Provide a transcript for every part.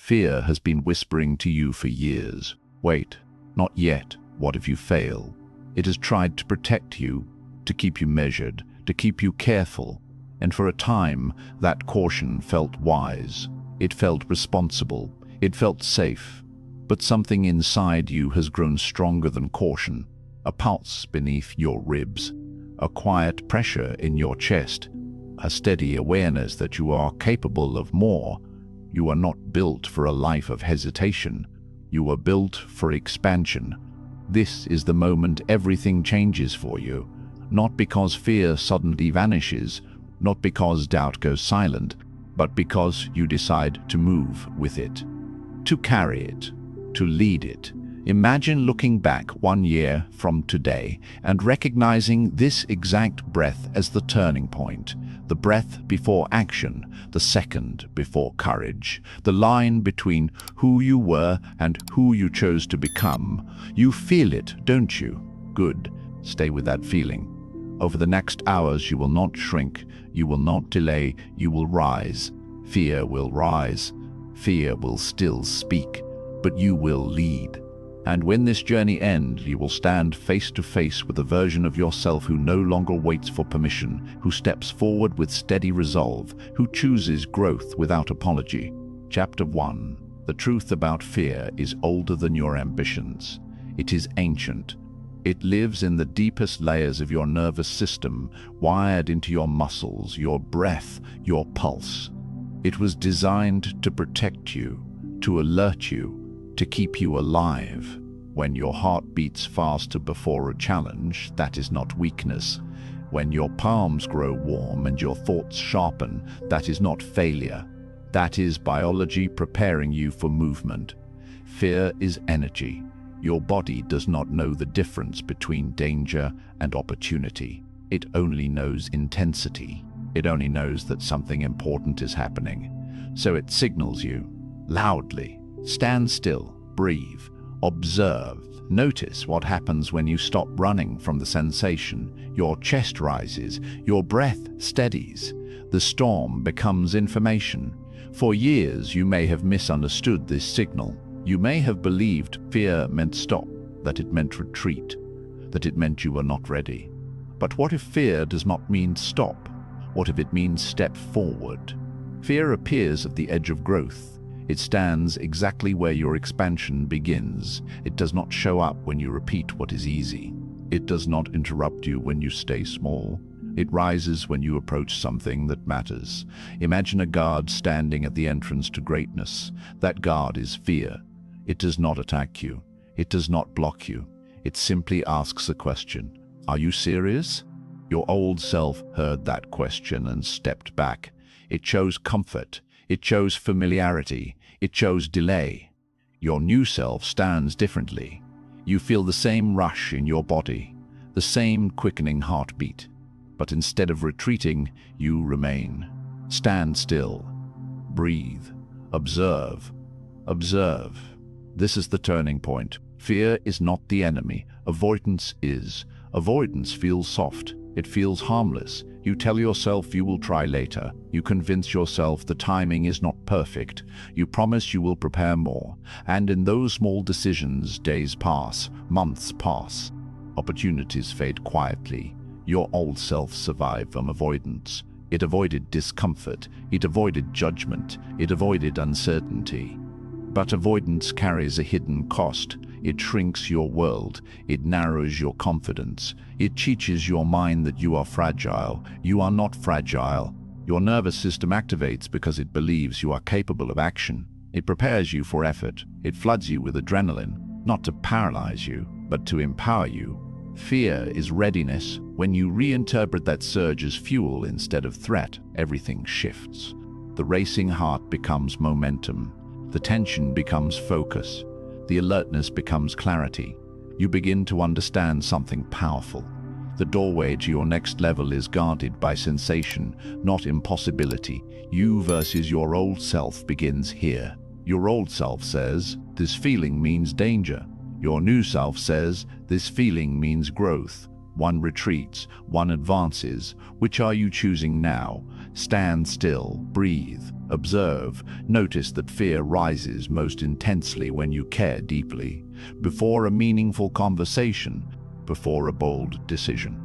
Fear has been whispering to you for years. Wait, not yet. What if you fail? It has tried to protect you, to keep you measured, to keep you careful. And for a time, that caution felt wise. It felt responsible. It felt safe. But something inside you has grown stronger than caution. A pulse beneath your ribs, a quiet pressure in your chest, a steady awareness that you are capable of more. You are not built for a life of hesitation. You are built for expansion. This is the moment everything changes for you. Not because fear suddenly vanishes, not because doubt goes silent, but because you decide to move with it, to carry it, to lead it. Imagine looking back 1 year from today and recognizing this exact breath as the turning point, the breath before action, the second before courage, the line between who you were and who you chose to become. You feel it, don't you? Good. Stay with that feeling. Over the next hours, you will not shrink, you will not delay, you will rise. Fear will rise. Fear will still speak, but you will lead. And when this journey ends, you will stand face to face with a version of yourself who no longer waits for permission, who steps forward with steady resolve, who chooses growth without apology. Chapter 1. The truth about fear is older than your ambitions. It is ancient. It lives in the deepest layers of your nervous system, wired into your muscles, your breath, your pulse. It was designed to protect you, to alert you, to keep you alive. When your heart beats faster before a challenge, that is not weakness. When your palms grow warm and your thoughts sharpen, that is not failure. That is biology preparing you for movement. Fear is energy. Your body does not know the difference between danger and opportunity. It only knows intensity. It only knows that something important is happening. So it signals you, loudly. Stand still, breathe, observe. Notice what happens when you stop running from the sensation. Your chest rises, your breath steadies. The storm becomes information. For years, you may have misunderstood this signal. You may have believed fear meant stop, that it meant retreat, that it meant you were not ready. But what if fear does not mean stop? What if it means step forward? Fear appears at the edge of growth. It stands exactly where your expansion begins. It does not show up when you repeat what is easy. It does not interrupt you when you stay small. It rises when you approach something that matters. Imagine a guard standing at the entrance to greatness. That guard is fear. It does not attack you. It does not block you. It simply asks a question. Are you serious? Your old self heard that question and stepped back. It chose comfort. It chose familiarity. It chose delay. Your new self stands differently. You feel the same rush in your body, the same quickening heartbeat. But instead of retreating, you remain. Stand still. Breathe. Observe. Observe. This is the turning point. Fear is not the enemy. Avoidance is. Avoidance feels soft. It feels harmless. You tell yourself you will try later. You convince yourself the timing is not perfect. You promise you will prepare more. And in those small decisions, days pass, months pass. Opportunities fade quietly. Your old self survived from avoidance. It avoided discomfort. It avoided judgment. It avoided uncertainty. But avoidance carries a hidden cost. It shrinks your world. It narrows your confidence. It teaches your mind that you are fragile. You are not fragile. Your nervous system activates because it believes you are capable of action. It prepares you for effort. It floods you with adrenaline, not to paralyze you, but to empower you. Fear is readiness. When you reinterpret that surge as fuel instead of threat, everything shifts. The racing heart becomes momentum. The tension becomes focus. The alertness becomes clarity. You begin to understand something powerful. The doorway to your next level is guarded by sensation, not impossibility. You versus your old self begins here. Your old self says, this feeling means danger. Your new self says, this feeling means growth. one retreats, one advances. Which are you choosing now? Stand still, breathe, observe. Notice that fear rises most intensely when you care deeply, before a meaningful conversation, before a bold decision,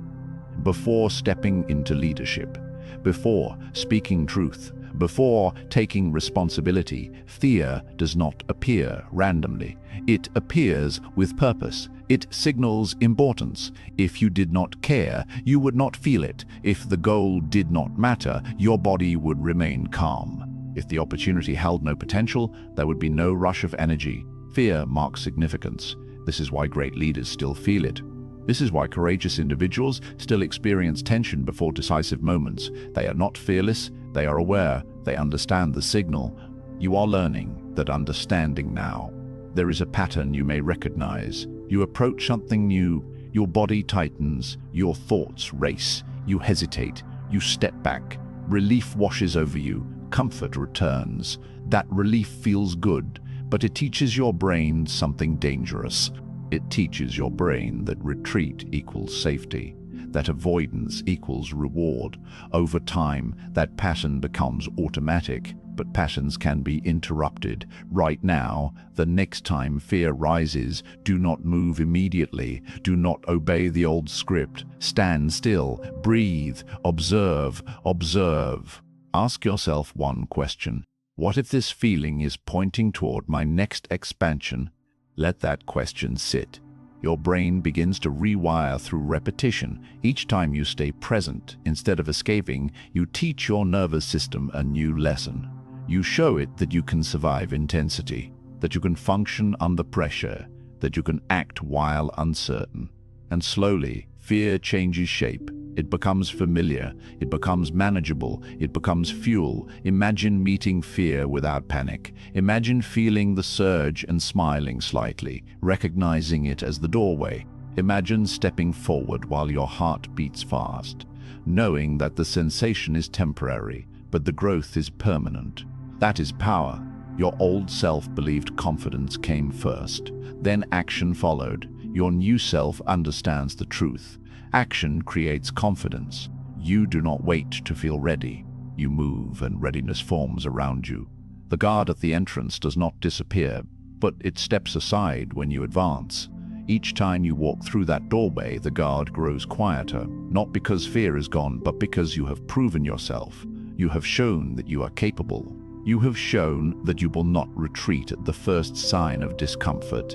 before stepping into leadership, before speaking truth, before taking responsibility. Fear does not appear randomly. It appears with purpose. It signals importance. If you did not care, you would not feel it. If the goal did not matter, your body would remain calm. If the opportunity held no potential, there would be no rush of energy. Fear marks significance. This is why great leaders still feel it. This is why courageous individuals still experience tension before decisive moments. They are not fearless, they are aware, they understand the signal. You are learning that understanding now. There is a pattern you may recognize. You approach something new, your body tightens, your thoughts race, you hesitate, you step back. Relief washes over you, comfort returns. That relief feels good, but it teaches your brain something dangerous. It teaches your brain that retreat equals safety, that avoidance equals reward. Over time, that pattern becomes automatic, but patterns can be interrupted. Right now, the next time fear rises, do not move immediately. Do not obey the old script. Stand still, breathe, observe, observe. Ask yourself one question. What if this feeling is pointing toward my next expansion? Let that question sit. Your brain begins to rewire through repetition. Each time you stay present, instead of escaping, you teach your nervous system a new lesson. You show it that you can survive intensity, that you can function under pressure, that you can act while uncertain. And slowly, fear changes shape. It becomes familiar, it becomes manageable, it becomes fuel. Imagine meeting fear without panic. Imagine feeling the surge and smiling slightly, recognizing it as the doorway. Imagine stepping forward while your heart beats fast, knowing that the sensation is temporary, but the growth is permanent. That is power. Your old self believed confidence came first, then action followed. Your new self understands the truth. Action creates confidence. You do not wait to feel ready. You move and readiness forms around you. The guard at the entrance does not disappear, but it steps aside when you advance. Each time you walk through that doorway, the guard grows quieter, not because fear is gone, but because you have proven yourself. You have shown that you are capable. You have shown that you will not retreat at the first sign of discomfort.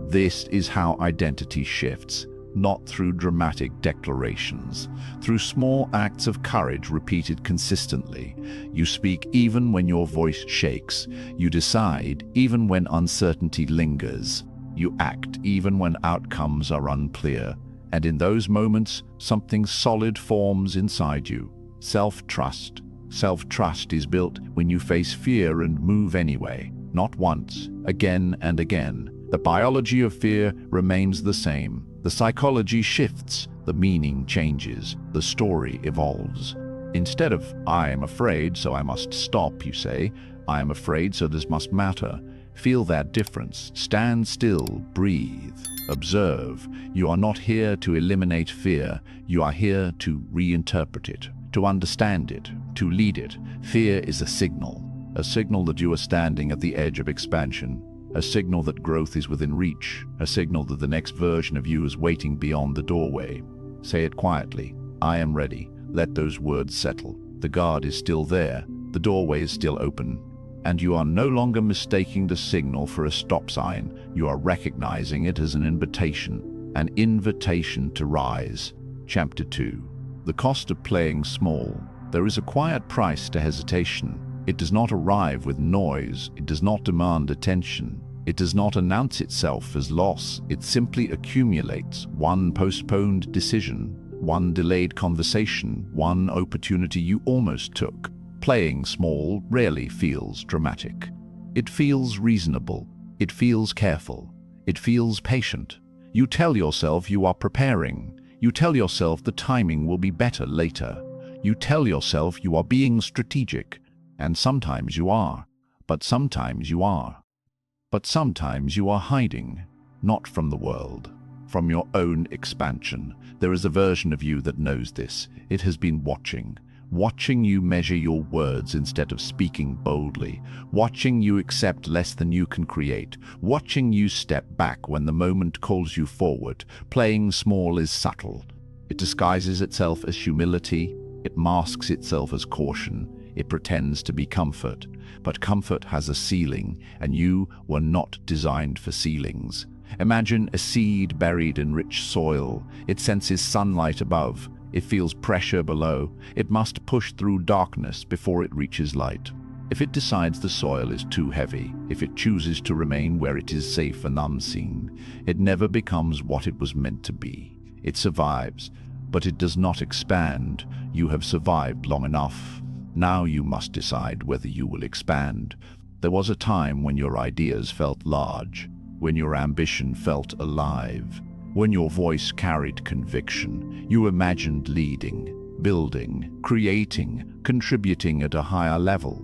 This is how identity shifts. Not through dramatic declarations, through small acts of courage repeated consistently. You speak even when your voice shakes. You decide even when uncertainty lingers. You act even when outcomes are unclear. And in those moments, something solid forms inside you. Self-trust. Self-trust is built when you face fear and move anyway. Not once, again and again. The biology of fear remains the same. The psychology shifts, the meaning changes, the story evolves. Instead of, I am afraid, so I must stop, you say, I am afraid, so this must matter. Feel that difference. Stand still, breathe, observe. You are not here to eliminate fear. You are here to reinterpret it, to understand it, to lead it. Fear is a signal that you are standing at the edge of expansion. A signal that growth is within reach, a signal that the next version of you is waiting beyond the doorway. Say it quietly. I am ready. Let those words settle. The guard is still there. The doorway is still open. And you are no longer mistaking the signal for a stop sign. You are recognizing it as an invitation to rise. Chapter 2. The cost of playing small. There is a quiet price to hesitation. It does not arrive with noise. It does not demand attention. It does not announce itself as loss. It simply accumulates. One postponed decision, one delayed conversation, one opportunity you almost took. Playing small rarely feels dramatic. It feels reasonable. It feels careful. It feels patient. You tell yourself you are preparing. You tell yourself the timing will be better later. You tell yourself you are being strategic. And sometimes you are. But sometimes you are. But sometimes you are hiding, not from the world, from your own expansion. There is a version of you that knows this. It has been watching you measure your words instead of speaking boldly, watching you accept less than you can create, watching you step back when the moment calls you forward. Playing small is subtle. It disguises itself as humility, it masks itself as caution, it pretends to be comfort. But comfort has a ceiling, and you were not designed for ceilings. Imagine a seed buried in rich soil. It senses sunlight above. It feels pressure below. It must push through darkness before it reaches light. If it decides the soil is too heavy, if it chooses to remain where it is safe and unseen, it never becomes what it was meant to be. It survives, but it does not expand. You have survived long enough. Now you must decide whether you will expand. There was a time when your ideas felt large, when your ambition felt alive, when your voice carried conviction. You imagined leading, building, creating, contributing at a higher level.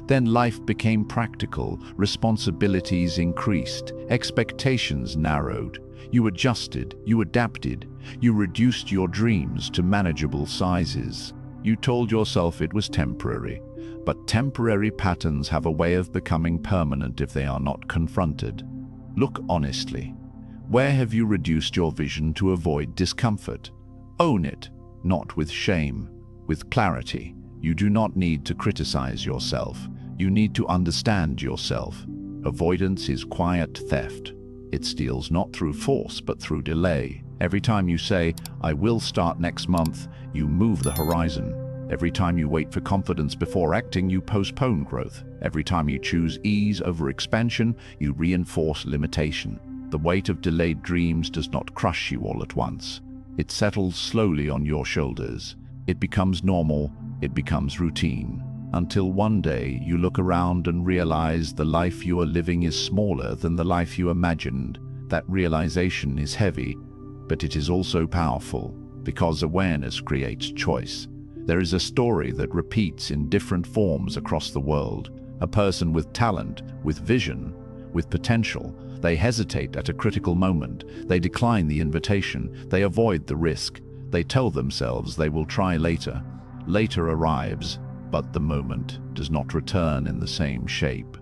Then life became practical, responsibilities increased, expectations narrowed. You adjusted, you adapted, you reduced your dreams to manageable sizes. You told yourself it was temporary, but temporary patterns have a way of becoming permanent if they are not confronted. Look honestly. Where have you reduced your vision to avoid discomfort? Own it, not with shame, with clarity. You do not need to criticize yourself. You need to understand yourself. Avoidance is quiet theft. It steals not through force, but through delay. Every time you say, "I will start next month," you move the horizon. Every time you wait for confidence before acting, you postpone growth. Every time you choose ease over expansion, you reinforce limitation. The weight of delayed dreams does not crush you all at once. It settles slowly on your shoulders. It becomes normal, it becomes routine. Until one day you look around and realize the life you are living is smaller than the life you imagined. That realization is heavy, but it is also powerful, because awareness creates choice. There is a story that repeats in different forms across the world. A person with talent, with vision, with potential. They hesitate at a critical moment. They decline the invitation. They avoid the risk. They tell themselves they will try later. Later arrives, but the moment does not return in the same shape.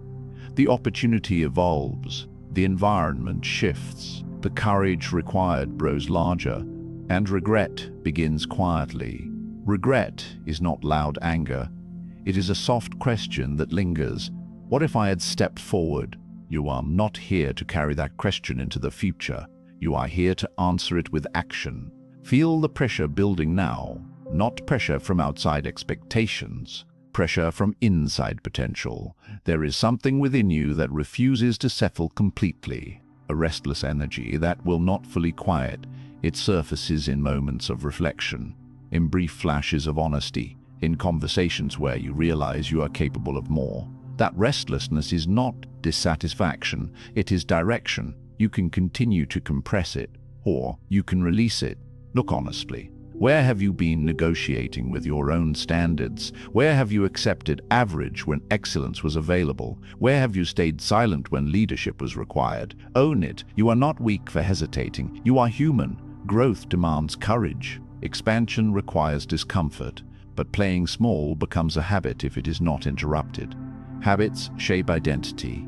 The opportunity evolves. The environment shifts. The courage required grows larger, and regret begins quietly. Regret is not loud anger. It is a soft question that lingers. What if I had stepped forward? You are not here to carry that question into the future. You are here to answer it with action. Feel the pressure building now, not pressure from outside expectations, pressure from inside potential. There is something within you that refuses to settle completely, a restless energy that will not fully quiet. It surfaces in moments of reflection, in brief flashes of honesty, in conversations where you realize you are capable of more. That restlessness is not dissatisfaction, it is direction. You can continue to compress it, or you can release it. Look honestly. Where have you been negotiating with your own standards? Where have you accepted average when excellence was available? Where have you stayed silent when leadership was required? Own it. You are not weak for hesitating. You are human. Growth demands courage. Expansion requires discomfort, but playing small becomes a habit if it is not interrupted. Habits shape identity.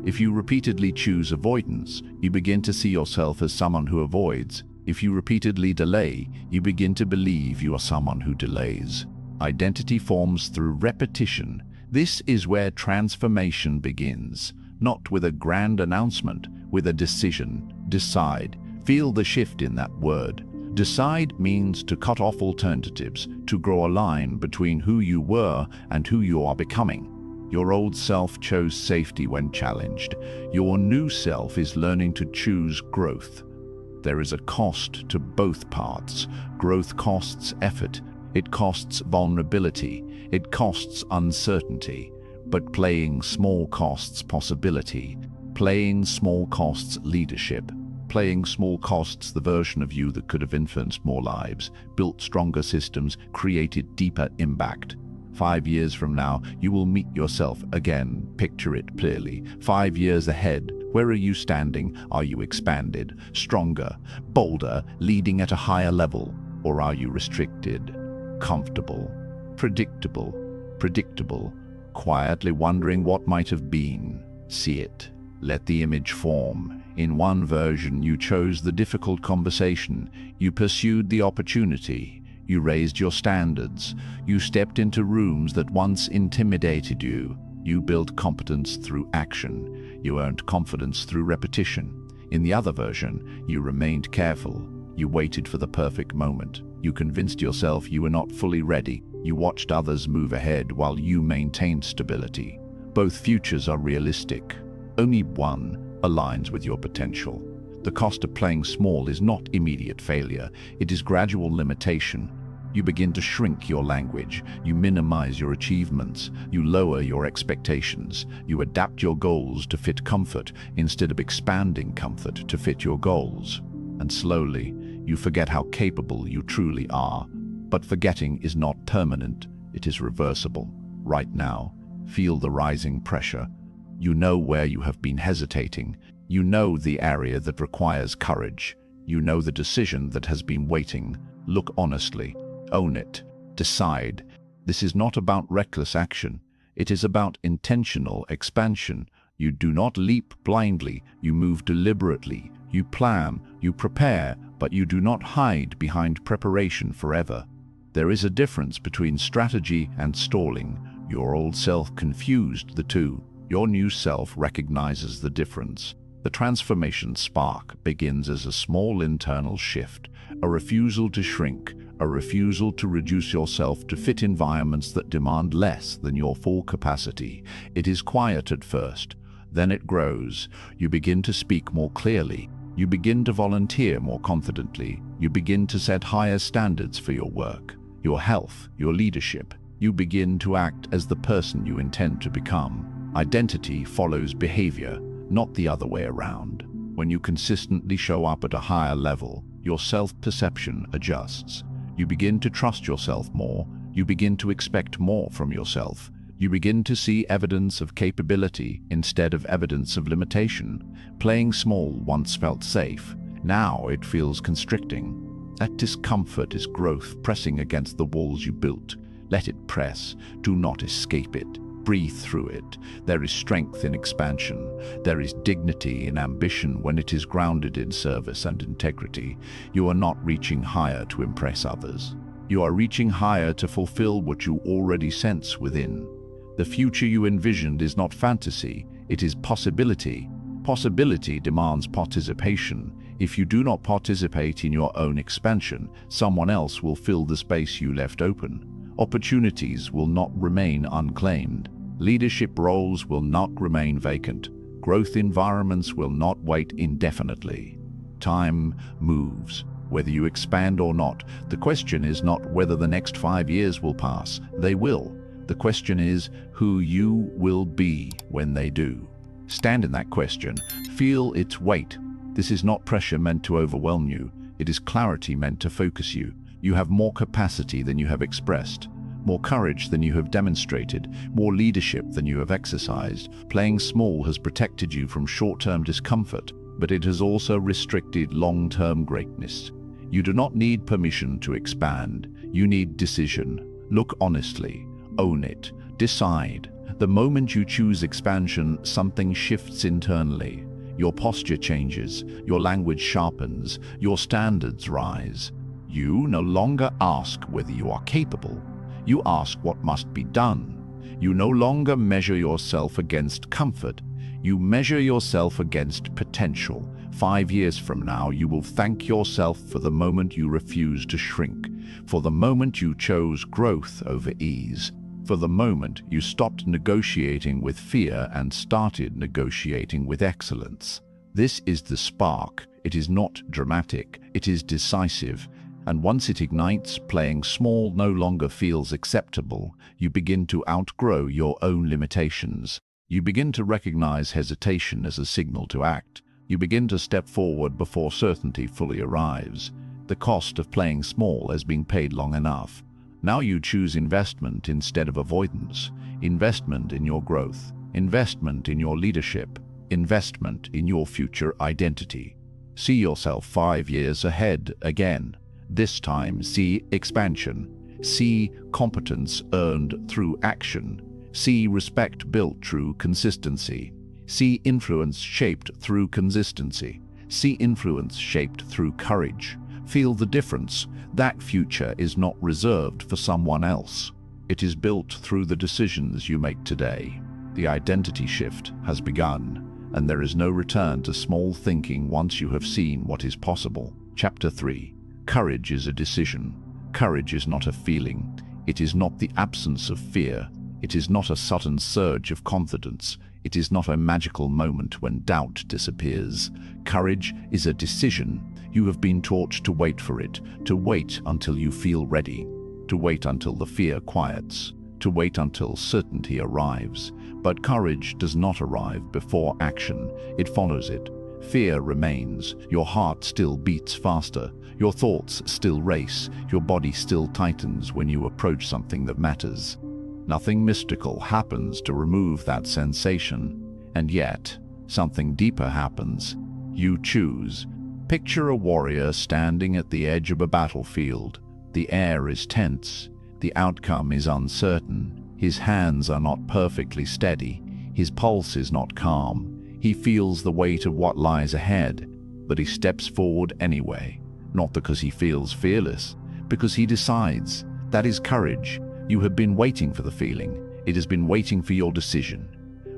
If you repeatedly choose avoidance, you begin to see yourself as someone who avoids. If you repeatedly delay, you begin to believe you are someone who delays. Identity forms through repetition. This is where transformation begins, not with a grand announcement, with a decision. Decide. Feel the shift in that word. Decide means to cut off alternatives, to draw a line between who you were and who you are becoming. Your old self chose safety when challenged. Your new self is learning to choose growth. There is a cost to both paths. Growth costs effort. It costs vulnerability. It costs uncertainty. But playing small costs possibility. Playing small costs leadership. Playing small costs the version of you that could have influenced more lives, built stronger systems, created deeper impact. 5 years from now, you will meet yourself again. Picture it clearly. 5 years ahead, Where are you standing? Are you expanded, stronger, bolder, leading at a higher level? Or are you restricted, comfortable, predictable, quietly wondering what might have been? See it. Let the image form. In one version, you chose the difficult conversation. You pursued the opportunity. You raised your standards. You stepped into rooms that once intimidated you. You built competence through action. You earned confidence through repetition. In the other version, you remained careful. You waited for the perfect moment. You convinced yourself you were not fully ready. You watched others move ahead while you maintained stability. Both futures are realistic. Only one aligns with your potential. The cost of playing small is not immediate failure. It is gradual limitation. You begin to shrink your language. You minimize your achievements. You lower your expectations. You adapt your goals to fit comfort instead of expanding comfort to fit your goals. And slowly, you forget how capable you truly are. But forgetting is not permanent. It is reversible. Right now, feel the rising pressure. You know where you have been hesitating. You know the area that requires courage. You know the decision that has been waiting. Look honestly. Own it. Decide. This is not about reckless action. It is about intentional expansion. You do not leap blindly. You move deliberately. You plan. You prepare. But you do not hide behind preparation forever. There is a difference between strategy and stalling. Your old self confused the two. Your new self recognizes the difference. The transformation spark begins as a small internal shift, a refusal to shrink, a refusal to reduce yourself to fit environments that demand less than your full capacity. It is quiet at first, then it grows. You begin to speak more clearly. You begin to volunteer more confidently. You begin to set higher standards for your work, your health, your leadership. You begin to act as the person you intend to become. Identity follows behavior, not the other way around. When you consistently show up at a higher level, your self-perception adjusts. You begin to trust yourself more. You begin to expect more from yourself. You begin to see evidence of capability instead of evidence of limitation. Playing small once felt safe. Now it feels constricting. That discomfort is growth pressing against the walls you built. Let it press. Do not escape it. Breathe through it. There is strength in expansion. There is dignity in ambition when it is grounded in service and integrity. You are not reaching higher to impress others. You are reaching higher to fulfill what you already sense within. The future you envisioned is not fantasy, it is possibility. Possibility demands participation. If you do not participate in your own expansion, someone else will fill the space you left open. Opportunities will not remain unclaimed. Leadership roles will not remain vacant. Growth environments will not wait indefinitely. Time moves. Whether you expand or not, the question is not whether the next 5 years will pass. They will. The question is who you will be when they do. Stand in that question. Feel its weight. This is not pressure meant to overwhelm you. It is clarity meant to focus you. You have more capacity than you have expressed, more courage than you have demonstrated, more leadership than you have exercised. Playing small has protected you from short-term discomfort, but it has also restricted long-term greatness. You do not need permission to expand. You need decision. Look honestly. Own it. Decide. The moment you choose expansion, something shifts internally. Your posture changes. Your language sharpens. Your standards rise. You no longer ask whether you are capable. You ask what must be done. You no longer measure yourself against comfort. You measure yourself against potential. 5 years from now, you will thank yourself for the moment you refused to shrink, for the moment you chose growth over ease, for the moment you stopped negotiating with fear and started negotiating with excellence. This is the spark. It is not dramatic. It is decisive. And once it ignites, playing small no longer feels acceptable. You begin to outgrow your own limitations. You begin to recognize hesitation as a signal to act. You begin to step forward before certainty fully arrives. The cost of playing small has been paid long enough. Now you choose investment instead of avoidance. Investment in your growth. Investment in your leadership. investment in your future identity. See yourself 5 years ahead again. This time, see expansion. See competence earned through action. See respect built through consistency. See influence shaped through consistency. See influence shaped through courage. Feel the difference. That future is not reserved for someone else. It is built through the decisions you make today. The identity shift has begun, and there is no return to small thinking once you have seen what is possible. Chapter 3. Courage is a decision. Courage is not a feeling. It is not the absence of fear. It is not a sudden surge of confidence. It is not a magical moment when doubt disappears. Courage is a decision. You have been taught to wait for it, to wait until you feel ready, to wait until the fear quiets, to wait until certainty arrives. But courage does not arrive before action. It follows it. Fear remains. Your heart still beats faster. Your thoughts still race. Your body still tightens when you approach something that matters. Nothing mystical happens to remove that sensation. And yet, something deeper happens. You choose. Picture a warrior standing at the edge of a battlefield. The air is tense. The outcome is uncertain. His hands are not perfectly steady. His pulse is not calm. He feels the weight of what lies ahead, but he steps forward anyway. Not because he feels fearless, because he decides. That is courage. You have been waiting for the feeling. It has been waiting for your decision.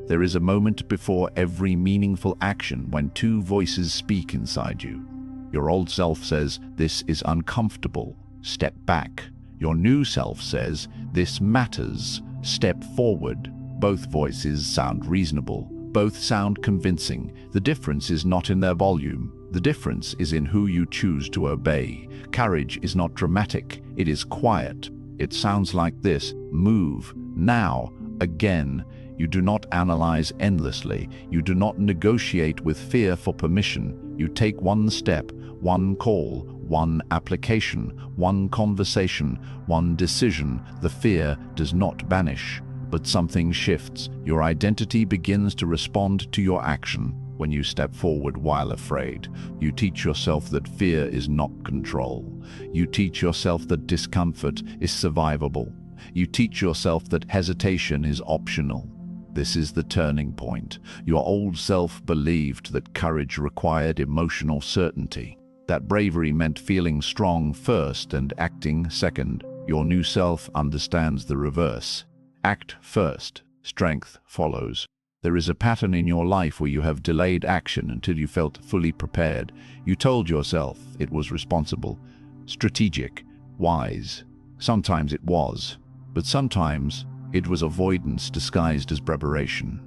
There is a moment before every meaningful action when two voices speak inside you. Your old self says, "This is uncomfortable. Step back." Your new self says, "This matters. Step forward." Both voices sound reasonable. Both sound convincing. The difference is not in their volume. The difference is in who you choose to obey. Courage is not dramatic. It is quiet. It sounds like this: move, now, again. You do not analyze endlessly. You do not negotiate with fear for permission. You take one step, one call, one application, one conversation, one decision. The fear does not vanish, but something shifts. Your identity begins to respond to your action. When you step forward while afraid, you teach yourself that fear is not control. You teach yourself that discomfort is survivable. You teach yourself that hesitation is optional. This is the turning point. Your old self believed that courage required emotional certainty, that bravery meant feeling strong first and acting second. Your new self understands the reverse. Act first, strength follows. There is a pattern in your life where you have delayed action until you felt fully prepared. You told yourself it was responsible, strategic, wise. Sometimes it was, but sometimes it was avoidance disguised as preparation.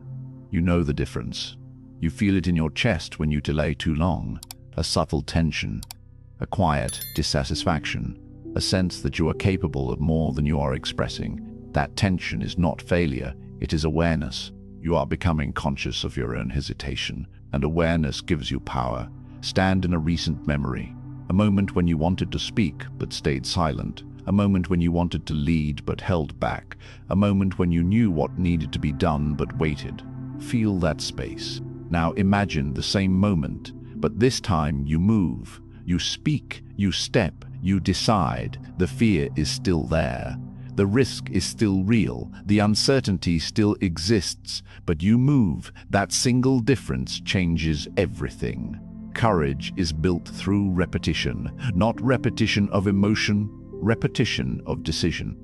You know the difference. You feel it in your chest when you delay too long. A subtle tension, a quiet dissatisfaction, a sense that you are capable of more than you are expressing. That tension is not failure, it is awareness. You are becoming conscious of your own hesitation, and awareness gives you power. Stand in a recent memory, a moment when you wanted to speak but stayed silent, a moment when you wanted to lead but held back, a moment when you knew what needed to be done but waited. Feel that space. Now imagine the same moment, but this time you move, you speak, you step, you decide. The fear is still there. The risk is still real, the uncertainty still exists, but you move. That single difference changes everything. Courage is built through repetition, not repetition of emotion, repetition of decision.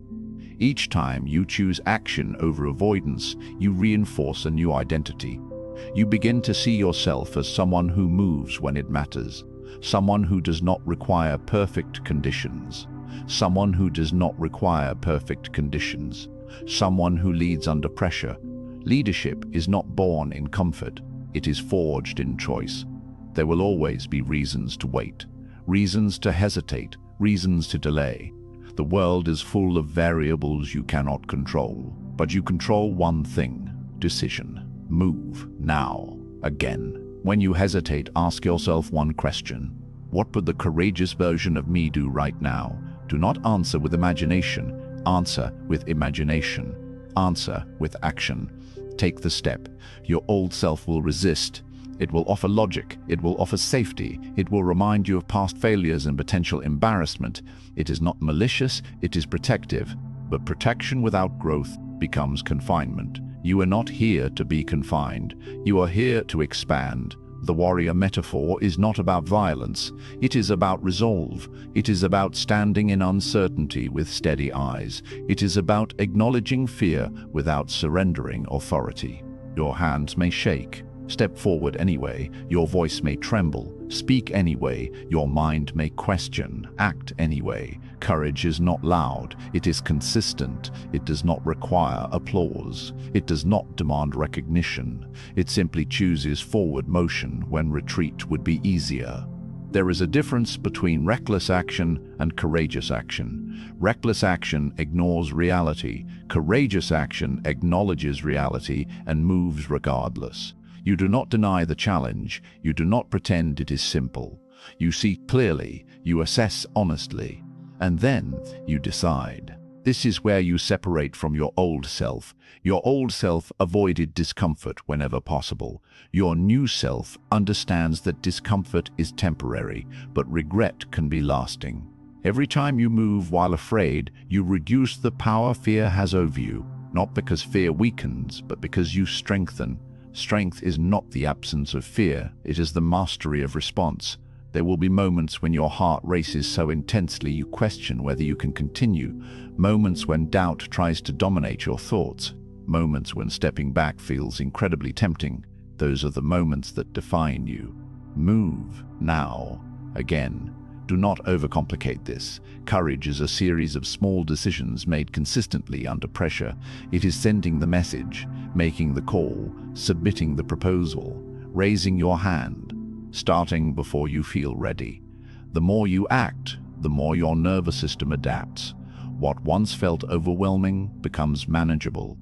Each time you choose action over avoidance, you reinforce a new identity. You begin to see yourself as someone who moves when it matters, someone who does not require perfect conditions. Someone who does not require perfect conditions. Someone who leads under pressure. Leadership is not born in comfort. It is forged in choice. There will always be reasons to wait, reasons to hesitate, reasons to delay. The world is full of variables you cannot control, but you control one thing: decision. Move now, again. When you hesitate, ask yourself one question: what would the courageous version of me do right now? Do not answer with imagination. Answer with imagination. Answer with action. Take the step. Your old self will resist. It will offer logic. It will offer safety. It will remind you of past failures and potential embarrassment. It is not malicious, it is protective. But protection without growth becomes confinement. You are not here to be confined. You are here to expand. The warrior metaphor is not about violence. It is about resolve. It is about standing in uncertainty with steady eyes. It is about acknowledging fear without surrendering authority. Your hands may shake. Step forward anyway. Your voice may tremble. Speak anyway. Your mind may question. Act anyway. Courage is not loud. It is consistent. It does not require applause. It does not demand recognition. It simply chooses forward motion when retreat would be easier. There is a difference between reckless action and courageous action. Reckless action ignores reality. Courageous action acknowledges reality and moves regardless. You do not deny the challenge. You do not pretend it is simple. You see clearly. You assess honestly. And then you decide. This is where you separate from your old self. Your old self avoided discomfort whenever possible. Your new self understands that discomfort is temporary, but regret can be lasting. Every time you move while afraid, you reduce the power fear has over you, not because fear weakens, but because you strengthen. Strength is not the absence of fear, it is the mastery of response. There will be moments when your heart races so intensely you question whether you can continue, moments when doubt tries to dominate your thoughts, moments when stepping back feels incredibly tempting. Those are the moments that define you. Move now. Again, do not overcomplicate this. Courage is a series of small decisions made consistently under pressure. It is sending the message, making the call, submitting the proposal, raising your hand, starting before you feel ready. The more you act, the more your nervous system adapts. What once felt overwhelming becomes manageable.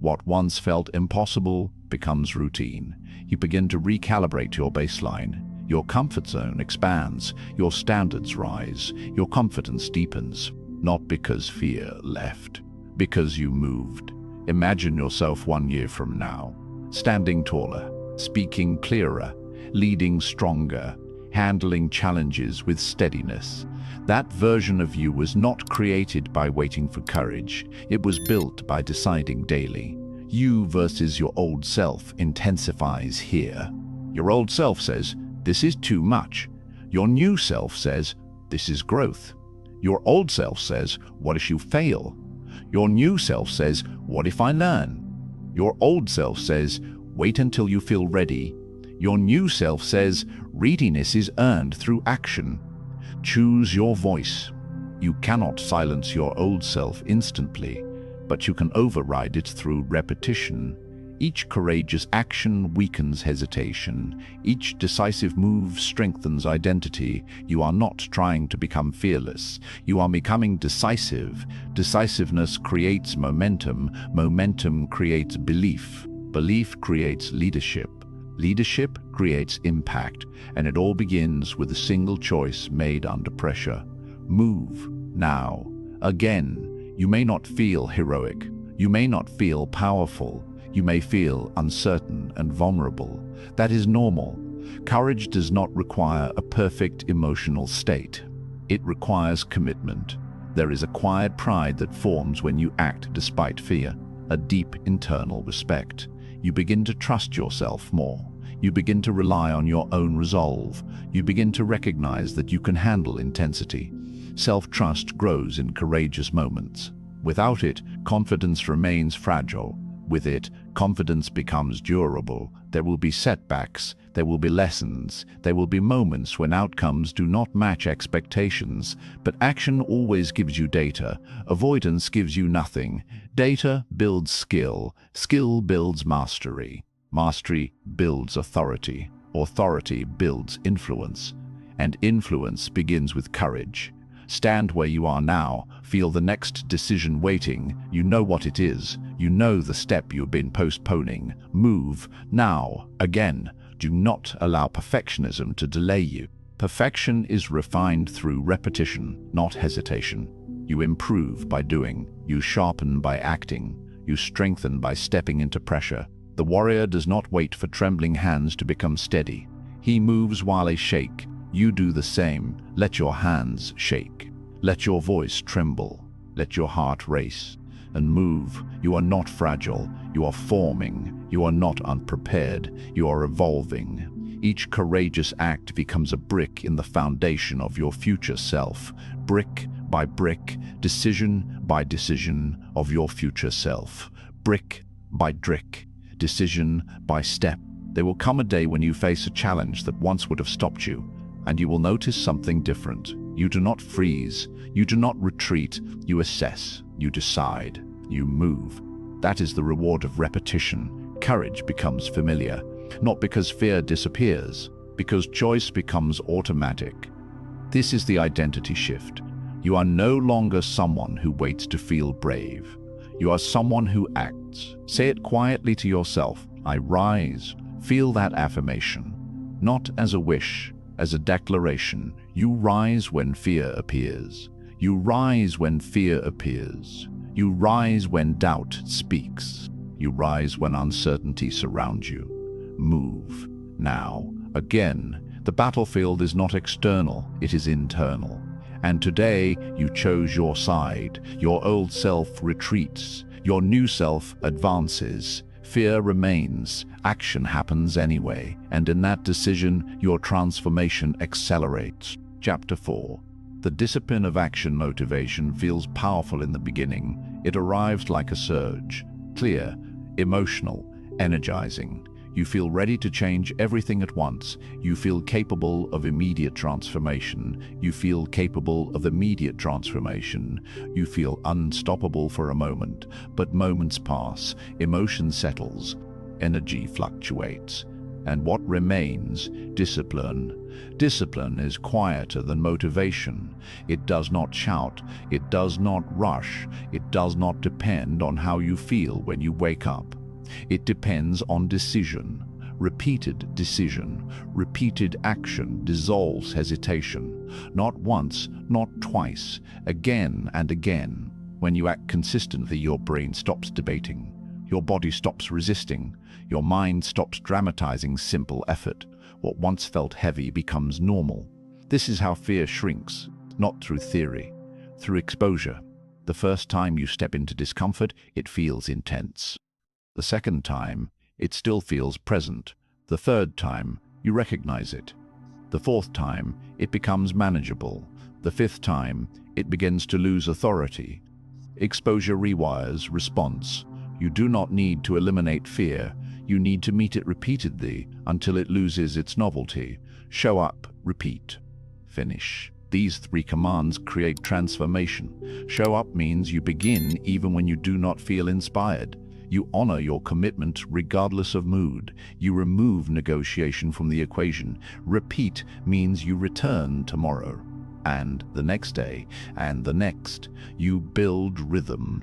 What once felt impossible becomes routine. You begin to recalibrate your baseline. Your comfort zone expands, your standards rise, your confidence deepens, not because fear left, because you moved. Imagine yourself 1 year from now, standing taller, speaking clearer, leading stronger, handling challenges with steadiness. That version of you was not created by waiting for courage. It was built by deciding daily. You versus your old self intensifies here. Your old self says, "This is too much." Your new self says, "This is growth." Your old self says, "What if you fail?" Your new self says, "What if I learn?" Your old self says, "Wait until you feel ready." Your new self says, "Readiness is earned through action." Choose your voice. You cannot silence your old self instantly, but you can override it through repetition. Each courageous action weakens hesitation. Each decisive move strengthens identity. You are not trying to become fearless. You are becoming decisive. Decisiveness creates momentum. Momentum creates belief. Belief creates leadership. Leadership creates impact. And it all begins with a single choice made under pressure. Move now. Again, you may not feel heroic. You may not feel powerful. You may feel uncertain and vulnerable. That is normal. Courage does not require a perfect emotional state. It requires commitment. There is a quiet pride that forms when you act despite fear, a deep internal respect. You begin to trust yourself more. You begin to rely on your own resolve. You begin to recognize that you can handle intensity. Self-trust grows in courageous moments. Without it, confidence remains fragile. With it, confidence becomes durable. There will be setbacks, there will be lessons, there will be moments when outcomes do not match expectations, but action always gives you data. Avoidance gives you nothing. Data builds skill. Skill builds mastery. Mastery builds authority. Authority builds influence. And influence begins with courage. Stand where you are now. Feel the next decision waiting. You know what it is. You know the step you've been postponing. Move now. Again, do not allow perfectionism to delay you. Perfection is refined through repetition, not hesitation. You improve by doing. You sharpen by acting. You strengthen by stepping into pressure. The warrior does not wait for trembling hands to become steady. He moves while they shake. You do the same. Let your hands shake. Let your voice tremble. Let your heart race. And move. You are not fragile. You are forming. You are not unprepared. You are evolving. Each courageous act becomes a brick in the foundation of your future self. Brick by brick, decision by decision of your future self. Brick by brick, decision by step. There will come a day when you face a challenge that once would have stopped you, and you will notice something different. You do not freeze. You do not retreat. You assess. You decide. You move. That is the reward of repetition. Courage becomes familiar, not because fear disappears, because choice becomes automatic. This is the identity shift. You are no longer someone who waits to feel brave. You are someone who acts. Say it quietly to yourself. I rise. Feel that affirmation. Not as a wish, as a declaration. You rise when fear appears. You rise when fear appears. You rise when doubt speaks. You rise when uncertainty surrounds you. Move. Now. Again, the battlefield is not external, it is internal. And today, you chose your side. Your old self retreats. Your new self advances. Fear remains. Action happens anyway. And in that decision, your transformation accelerates. Chapter 4. The discipline of action motivation feels powerful in the beginning. It arrives like a surge. Clear, emotional, energizing. You feel ready to change everything at once. You feel capable of immediate transformation. You feel capable of immediate transformation. You feel unstoppable for a moment, but moments pass, emotion settles, energy fluctuates. And what remains? Discipline. Discipline is quieter than motivation. It does not shout. It does not rush. It does not depend on how you feel when you wake up. It depends on decision. Repeated decision, repeated action dissolves hesitation. Not once, not twice, again and again. When you act consistently, your brain stops debating. Your body stops resisting. Your mind stops dramatizing simple effort. What once felt heavy becomes normal. This is how fear shrinks, not through theory, through exposure. The first time you step into discomfort, it feels intense. The second time, it still feels present. The third time, you recognize it. The fourth time, it becomes manageable. The fifth time, it begins to lose authority. Exposure rewires response. You do not need to eliminate fear. You need to meet it repeatedly until it loses its novelty. Show up, repeat, finish. These three commands create transformation. Show up means you begin even when you do not feel inspired. You honor your commitment regardless of mood. You remove negotiation from the equation. Repeat means you return tomorrow, and the next day, and the next. You build rhythm.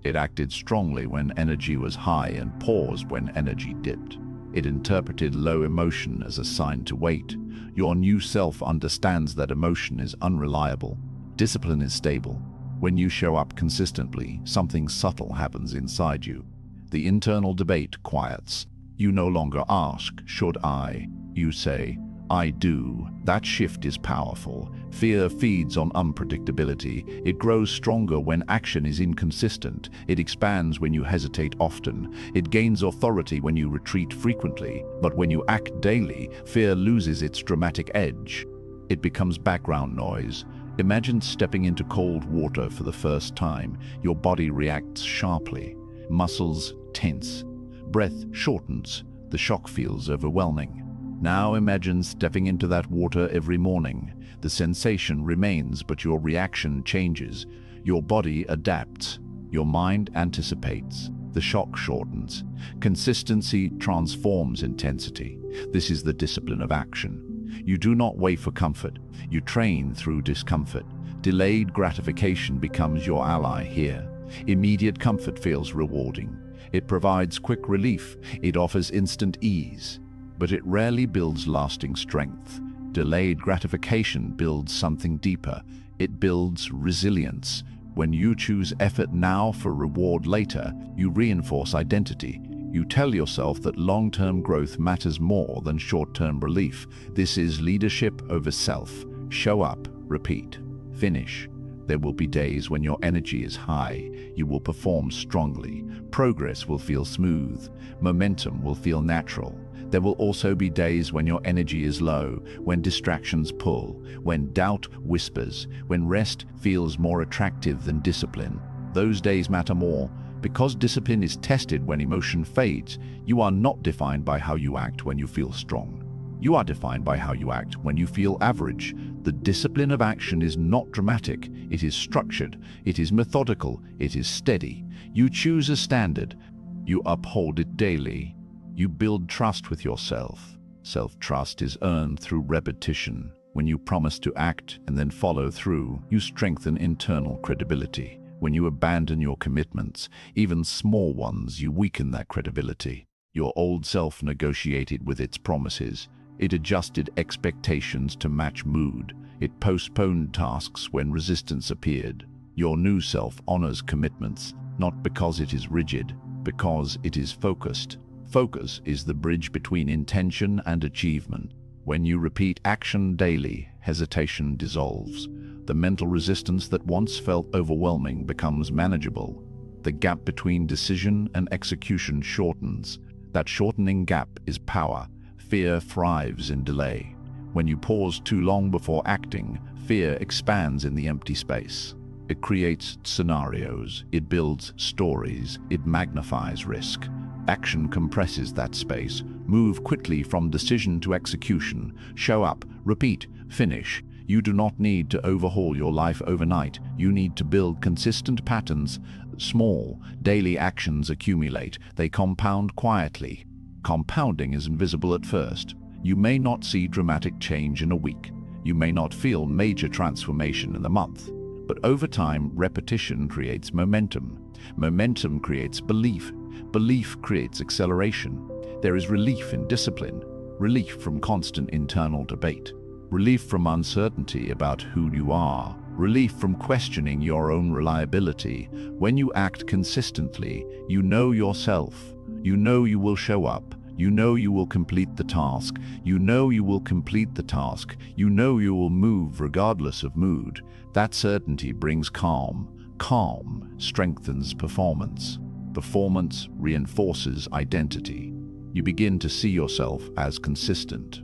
It acted strongly when energy was high and paused when energy dipped. It interpreted low emotion as a sign to wait. Your new self understands that emotion is unreliable. Discipline is stable. When you show up consistently, something subtle happens inside you. The internal debate quiets. You no longer ask, should I? You say, I do. That shift is powerful. Fear feeds on unpredictability. It grows stronger when action is inconsistent. It expands when you hesitate often. It gains authority when you retreat frequently. But when you act daily, fear loses its dramatic edge. It becomes background noise. Imagine stepping into cold water for the first time. Your body reacts sharply. Muscles tense. Breath shortens. The shock feels overwhelming. Now imagine stepping into that water every morning. The sensation remains, but your reaction changes. Your body adapts. Your mind anticipates. The shock shortens. Consistency transforms intensity. This is the discipline of action. You do not wait for comfort. You train through discomfort. Delayed gratification becomes your ally here. Immediate comfort feels rewarding. It provides quick relief. It offers instant ease. But it rarely builds lasting strength. Delayed gratification builds something deeper. It builds resilience. When you choose effort now for reward later, you reinforce identity. You tell yourself that long-term growth matters more than short-term relief. This is leadership over self. Show up, repeat, finish. There will be days when your energy is high. You will perform strongly. Progress will feel smooth. Momentum will feel natural. There will also be days when your energy is low, when distractions pull, when doubt whispers, when rest feels more attractive than discipline. Those days matter more. Because discipline is tested when emotion fades, you are not defined by how you act when you feel strong. You are defined by how you act when you feel average. The discipline of action is not dramatic, it is structured, it is methodical, it is steady. You choose a standard, you uphold it daily. You build trust with yourself. Self-trust is earned through repetition. When you promise to act and then follow through, you strengthen internal credibility. When you abandon your commitments, even small ones, you weaken that credibility. Your old self negotiated with its promises. It adjusted expectations to match mood. It postponed tasks when resistance appeared. Your new self honors commitments, not because it is rigid, because it is focused. Focus is the bridge between intention and achievement. When you repeat action daily, hesitation dissolves. The mental resistance that once felt overwhelming becomes manageable. The gap between decision and execution shortens. That shortening gap is power. Fear thrives in delay. When you pause too long before acting, fear expands in the empty space. It creates scenarios, it builds stories, it magnifies risk. Action compresses that space. Move quickly from decision to execution. Show up, repeat, finish. You do not need to overhaul your life overnight. You need to build consistent patterns. Small, daily actions accumulate. They compound quietly. Compounding is invisible at first. You may not see dramatic change in a week. You may not feel major transformation in a month. But over time, repetition creates momentum. Momentum creates belief. Belief creates acceleration. There is relief in discipline, relief from constant internal debate, relief from uncertainty about who you are, relief from questioning your own reliability. When you act consistently, you know yourself. You know you will show up. You know you will complete the task. You know you will complete the task. You know you will move regardless of mood. That certainty brings calm. Calm strengthens performance. Performance reinforces identity. You begin to see yourself as consistent,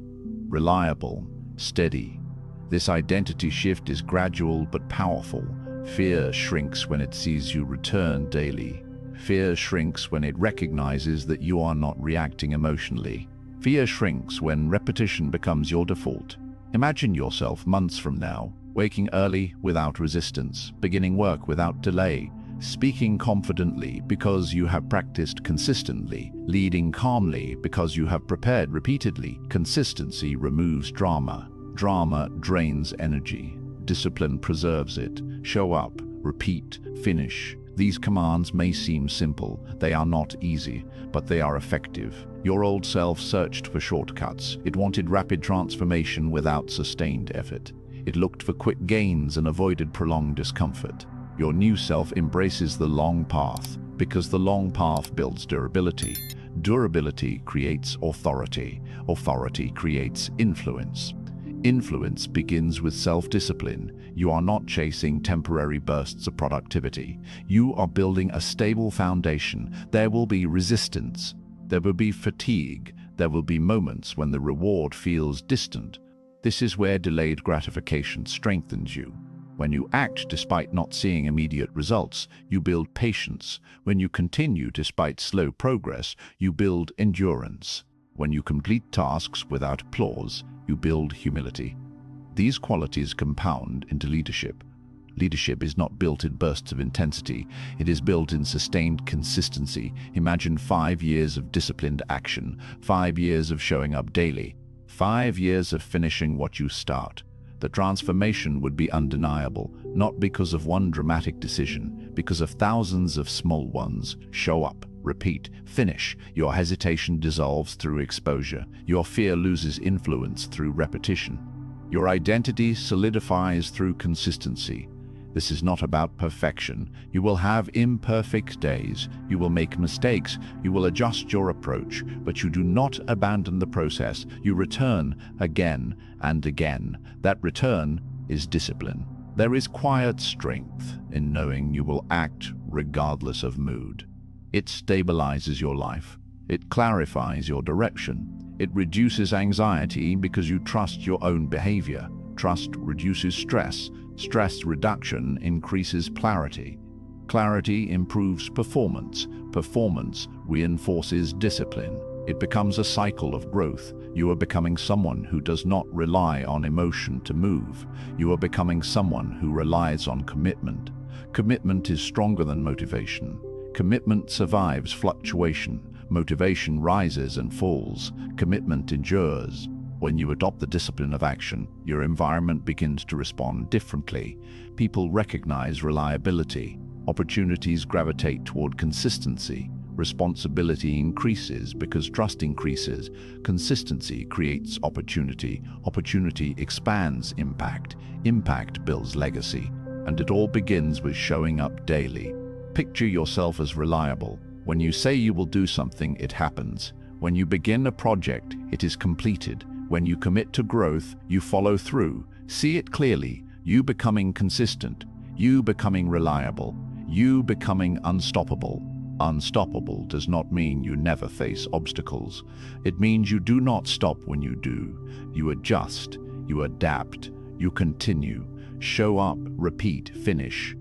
reliable, steady. This identity shift is gradual but powerful. Fear shrinks when it sees you return daily. Fear shrinks when it recognizes that you are not reacting emotionally. Fear shrinks when repetition becomes your default. Imagine yourself months from now, waking early without resistance, beginning work without delay, speaking confidently because you have practiced consistently, leading calmly because you have prepared repeatedly. Consistency removes drama. Drama drains energy. Discipline preserves it. Show up, repeat, finish. These commands may seem simple. They are not easy, but they are effective. Your old self searched for shortcuts. It wanted rapid transformation without sustained effort. It looked for quick gains and avoided prolonged discomfort. Your new self embraces the long path because the long path builds durability. Durability creates authority. Authority creates influence. Influence begins with self-discipline. You are not chasing temporary bursts of productivity. You are building a stable foundation. There will be resistance. There will be fatigue. There will be moments when the reward feels distant. This is where delayed gratification strengthens you. When you act despite not seeing immediate results, you build patience. When you continue despite slow progress, you build endurance. When you complete tasks without applause, you build humility. These qualities compound into leadership. Leadership is not built in bursts of intensity. It is built in sustained consistency. Imagine 5 years of disciplined action, 5 years of showing up daily, 5 years of finishing what you start. The transformation would be undeniable, not because of one dramatic decision, because of thousands of small ones. Show up, repeat, finish. Your hesitation dissolves through exposure. Your fear loses influence through repetition. Your identity solidifies through consistency. This is not about perfection. You will have imperfect days. You will make mistakes. You will adjust your approach, but you do not abandon the process. You return again and again. That return is discipline. There is quiet strength in knowing you will act regardless of mood. It stabilizes your life. It clarifies your direction. It reduces anxiety because you trust your own behavior. Trust reduces stress. Stress reduction increases clarity. Clarity improves performance. Performance reinforces discipline. It becomes a cycle of growth. You are becoming someone who does not rely on emotion to move. You are becoming someone who relies on commitment. Commitment is stronger than motivation. Commitment survives fluctuation. Motivation rises and falls. Commitment endures. When you adopt the discipline of action, your environment begins to respond differently. People recognize reliability. Opportunities gravitate toward consistency. Responsibility increases because trust increases. Consistency creates opportunity. Opportunity expands impact. Impact builds legacy. And it all begins with showing up daily. Picture yourself as reliable. When you say you will do something, it happens. When you begin a project, it is completed. When you commit to growth, you follow through. See it clearly. You becoming consistent. You becoming reliable. You becoming unstoppable. Unstoppable does not mean you never face obstacles. It means you do not stop when you do. You adjust. You adapt. You continue. Show up, repeat, finish.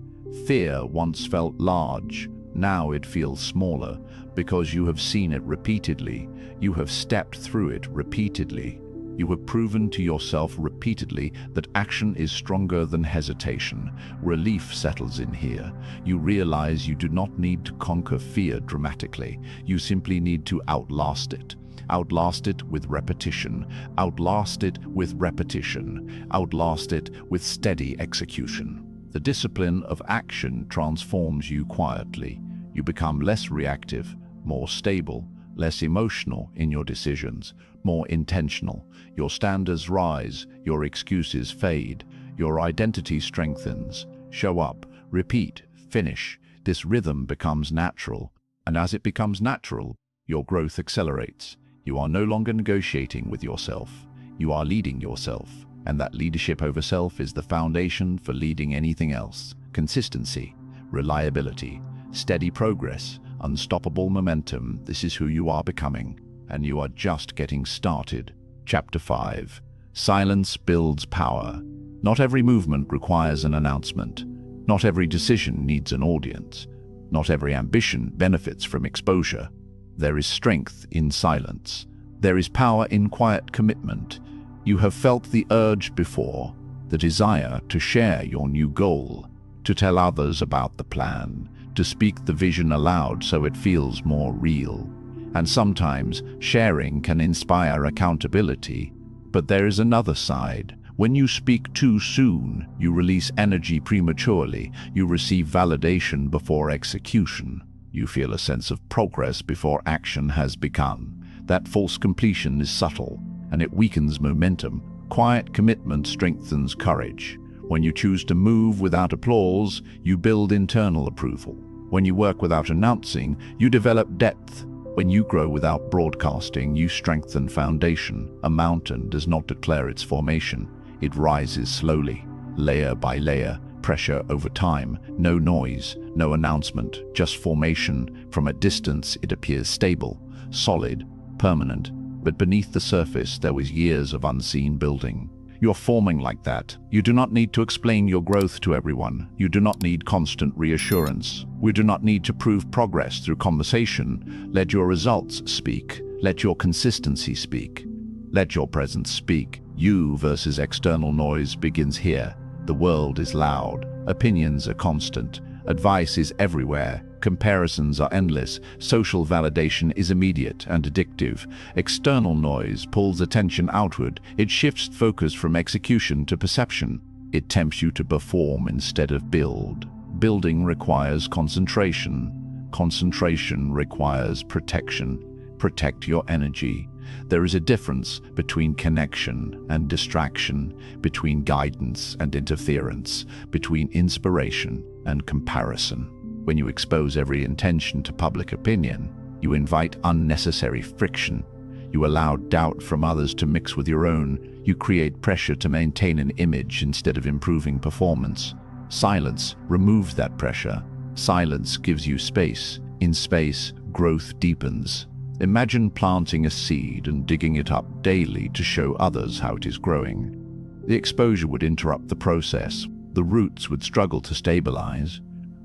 Fear once felt large. Now it feels smaller because you have seen it repeatedly. You have stepped through it repeatedly. You have proven to yourself repeatedly that action is stronger than hesitation. Relief settles in here. You realize you do not need to conquer fear dramatically. You simply need to outlast it. Outlast it with repetition. Outlast it with repetition. Outlast it with steady execution. The discipline of action transforms you quietly. You become less reactive, more stable, less emotional in your decisions, more intentional. Your standards rise, your excuses fade, your identity strengthens. Show up, repeat, finish. This rhythm becomes natural, and as it becomes natural, your growth accelerates. You are no longer negotiating with yourself. You are leading yourself, and that leadership over self is the foundation for leading anything else. Consistency, reliability, steady progress, unstoppable momentum. This is who you are becoming, and you are just getting started. Chapter 5. Silence builds power. Not every movement requires an announcement. Not every decision needs an audience. Not every ambition benefits from exposure. There is strength in silence. There is power in quiet commitment. You have felt the urge before, the desire to share your new goal, to tell others about the plan, to speak the vision aloud so it feels more real. And sometimes sharing can inspire accountability. But there is another side. When you speak too soon, you release energy prematurely. You receive validation before execution. You feel a sense of progress before action has begun. That false completion is subtle, and it weakens momentum. Quiet commitment strengthens courage. When you choose to move without applause, you build internal approval. When you work without announcing, you develop depth. When you grow without broadcasting, you strengthen foundation. A mountain does not declare its formation. It rises slowly, layer by layer, pressure over time. No noise, no announcement, just formation. From a distance, it appears stable, solid, permanent. But beneath the surface, there was years of unseen building. You're forming like that. You do not need to explain your growth to everyone. You do not need constant reassurance. We do not need to prove progress through conversation. Let your results speak. Let your consistency speak. Let your presence speak. You versus external noise begins here. The world is loud. Opinions are constant. Advice is everywhere. Comparisons are endless. Social validation is immediate and addictive. External noise pulls attention outward. It shifts focus from execution to perception. It tempts you to perform instead of build. Building requires concentration. Concentration requires protection. Protect your energy. There is a difference between connection and distraction, between guidance and interference, between inspiration and comparison. When you expose every intention to public opinion, you invite unnecessary friction. You allow doubt from others to mix with your own. You create pressure to maintain an image instead of improving performance. Silence removes that pressure. Silence gives you space. In space, growth deepens. Imagine planting a seed and digging it up daily to show others how it is growing. The exposure would interrupt the process. The roots would struggle to stabilize.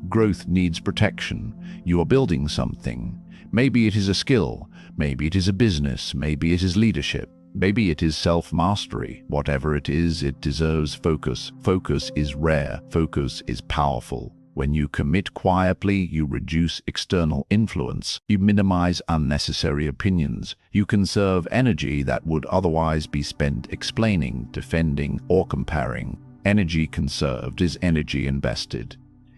Growth needs protection. You are building something. Maybe it is a skill. Maybe it is a business. Maybe it is leadership. Maybe it is self-mastery. Whatever it is, it deserves focus. Focus is rare. Focus is powerful. When you commit quietly, you reduce external influence. You minimize unnecessary opinions. You conserve energy that would otherwise be spent explaining, defending, or comparing. Energy conserved is energy invested.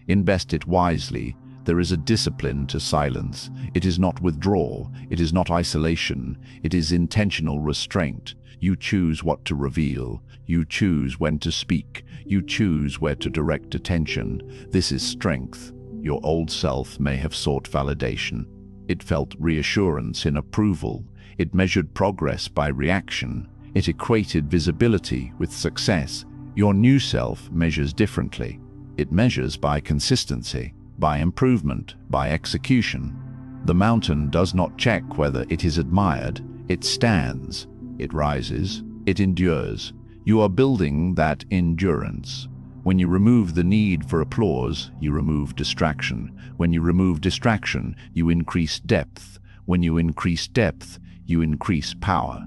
Invest it wisely. There is a discipline to silence. It is not withdrawal. It is not isolation. It is intentional restraint. You choose what to reveal. You choose when to speak. You choose where to direct attention. This is strength. Your old self may have sought validation. It felt reassurance in approval. It measured progress by reaction. It equated visibility with success. Your new self measures differently. It measures by consistency, by improvement, by execution. The mountain does not check whether it is admired. It stands. It rises. It endures. You are building that endurance. When you remove the need for applause, you remove distraction. When you remove distraction, you increase depth. When you increase depth, you increase power.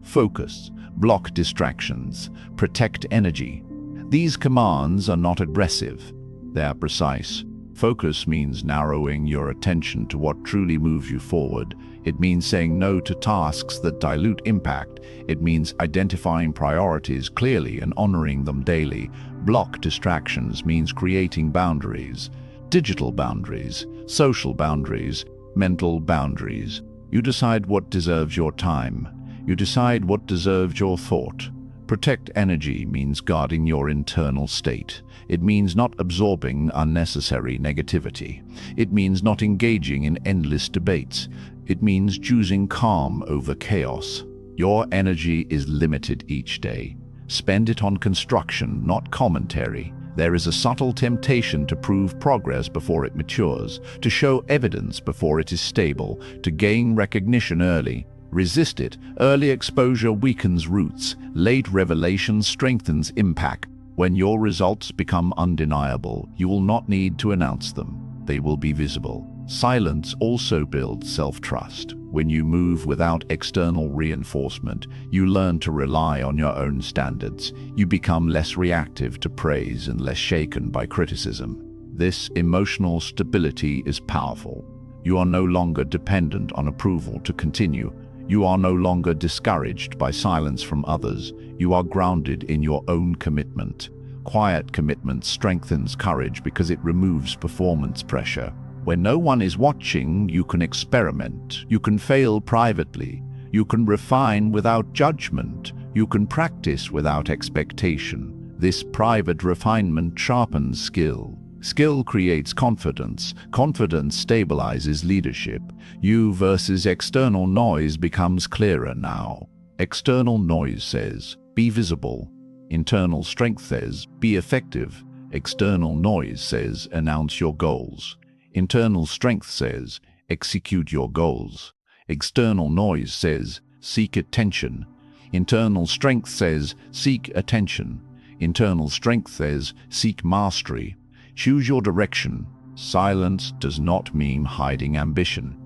Focus. Block distractions. Protect energy. These commands are not aggressive. They are precise. Focus means narrowing your attention to what truly moves you forward. It means saying no to tasks that dilute impact. It means identifying priorities clearly and honoring them daily. Block distractions means creating boundaries. Digital boundaries, social boundaries, mental boundaries. You decide what deserves your time. You decide what deserves your thought. Protect energy means guarding your internal state. It means not absorbing unnecessary negativity. It means not engaging in endless debates. It means choosing calm over chaos. Your energy is limited each day. Spend it on construction, not commentary. There is a subtle temptation to prove progress before it matures, to show evidence before it is stable, to gain recognition early. Resist it. Early exposure weakens roots. Late revelation strengthens impact. When your results become undeniable, you will not need to announce them. They will be visible. Silence also builds self-trust. When you move without external reinforcement, you learn to rely on your own standards. You become less reactive to praise and less shaken by criticism. This emotional stability is powerful. You are no longer dependent on approval to continue. You are no longer discouraged by silence from others. You are grounded in your own commitment. Quiet commitment strengthens courage because it removes performance pressure. When no one is watching, you can experiment. You can fail privately. You can refine without judgment. You can practice without expectation. This private refinement sharpens skill. Skill creates confidence. Confidence stabilizes leadership. You versus external noise becomes clearer now. External noise says, be visible. Internal strength says, be effective. External noise says, announce your goals. Internal strength says, execute your goals. External noise says, seek attention. Internal strength says, seek attention. Internal strength says, seek mastery. Choose your direction. Silence does not mean hiding ambition.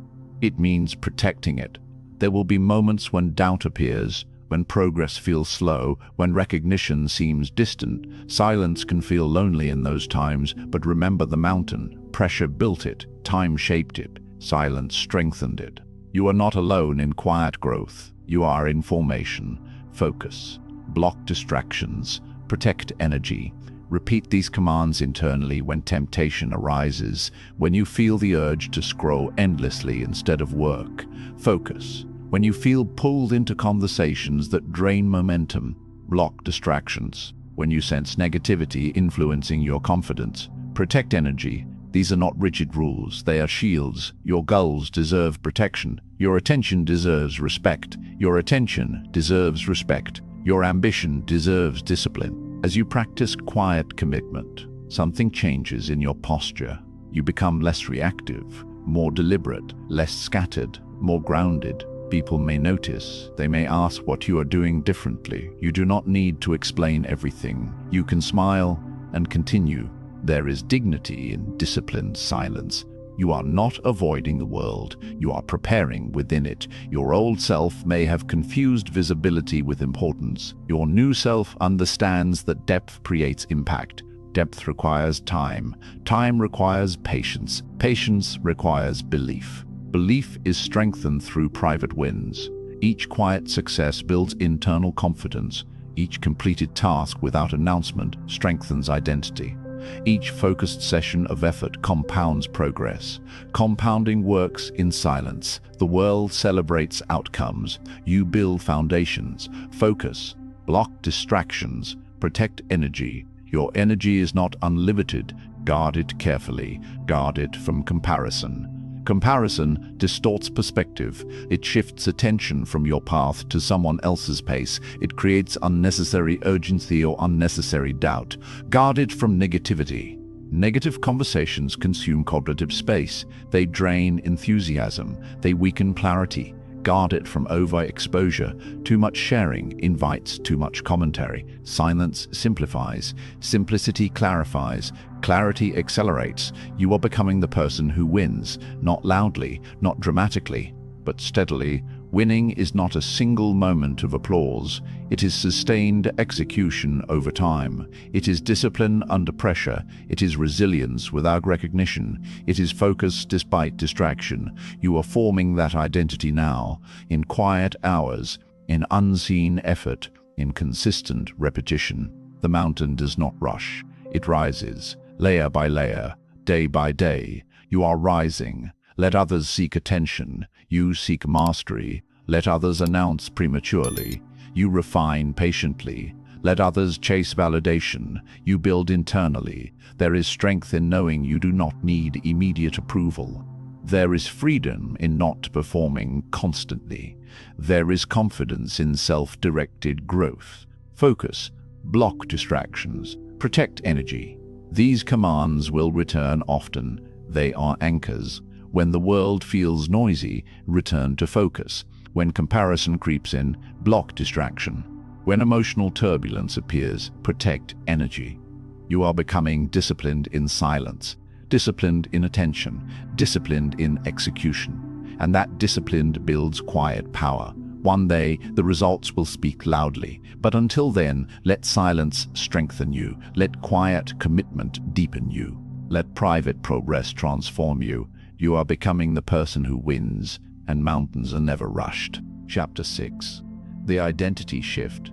It means protecting it. There will be moments when doubt appears, when progress feels slow, when recognition seems distant. Silence can feel lonely in those times, but remember the mountain. Pressure built it, time shaped it, silence strengthened it. You are not alone in quiet growth. You are in formation. Focus. Block distractions. Protect energy. Repeat these commands internally when temptation arises, when you feel the urge to scroll endlessly instead of work. Focus. when you feel pulled into conversations that drain momentum, block distractions, when you sense negativity influencing your confidence, protect energy. These are not rigid rules, they are shields. Your goals deserve protection. Your attention deserves respect. Your attention deserves respect. Your ambition deserves discipline. As you practice quiet commitment, something changes in your posture. You become less reactive, more deliberate, less scattered, more grounded. People may notice. They may ask what you are doing differently. You do not need to explain everything. You can smile and continue. There is dignity in disciplined silence. You are not avoiding the world. You are preparing within it. Your old self may have confused visibility with importance. Your new self understands that depth creates impact. Depth requires time. Time requires patience. Patience requires belief. Belief is strengthened through private wins. Each quiet success builds internal confidence. Each completed task without announcement strengthens identity. Each focused session of effort compounds progress. Compounding works in silence. The world celebrates outcomes. You build foundations. Focus. Block distractions. Protect energy. Your energy is not unlimited. Guard it carefully. Guard it from comparison. Comparison distorts perspective. It shifts attention from your path to someone else's pace. It creates unnecessary urgency or unnecessary doubt. Guard it from negativity. Negative conversations consume cognitive space. They drain enthusiasm. They weaken clarity. Guard it from overexposure. Too much sharing invites too much commentary. Silence simplifies. Simplicity clarifies. Clarity accelerates. You are becoming the person who wins, not loudly, not dramatically, but steadily. Winning is not a single moment of applause. It is sustained execution over time. It is discipline under pressure. It is resilience without recognition. It is focus despite distraction. You are forming that identity now, in quiet hours, in unseen effort, in consistent repetition. The mountain does not rush. It rises, layer by layer, day by day. You are rising. Let others seek attention. You seek mastery. Let others announce prematurely. You refine patiently. Let others chase validation. You build internally. There is strength in knowing you do not need immediate approval. There is freedom in not performing constantly. There is confidence in self-directed growth. Focus. Block distractions. Protect energy. These commands will return often. They are anchors. When the world feels noisy, return to focus. When comparison creeps in, block distraction. When emotional turbulence appears, protect energy. You are becoming disciplined in silence, disciplined in attention, disciplined in execution. And that discipline builds quiet power. One day, the results will speak loudly. But until then, let silence strengthen you. Let quiet commitment deepen you. Let private progress transform you. You are becoming the person who wins, and mountains are never rushed. Chapter 6. The Identity Shift.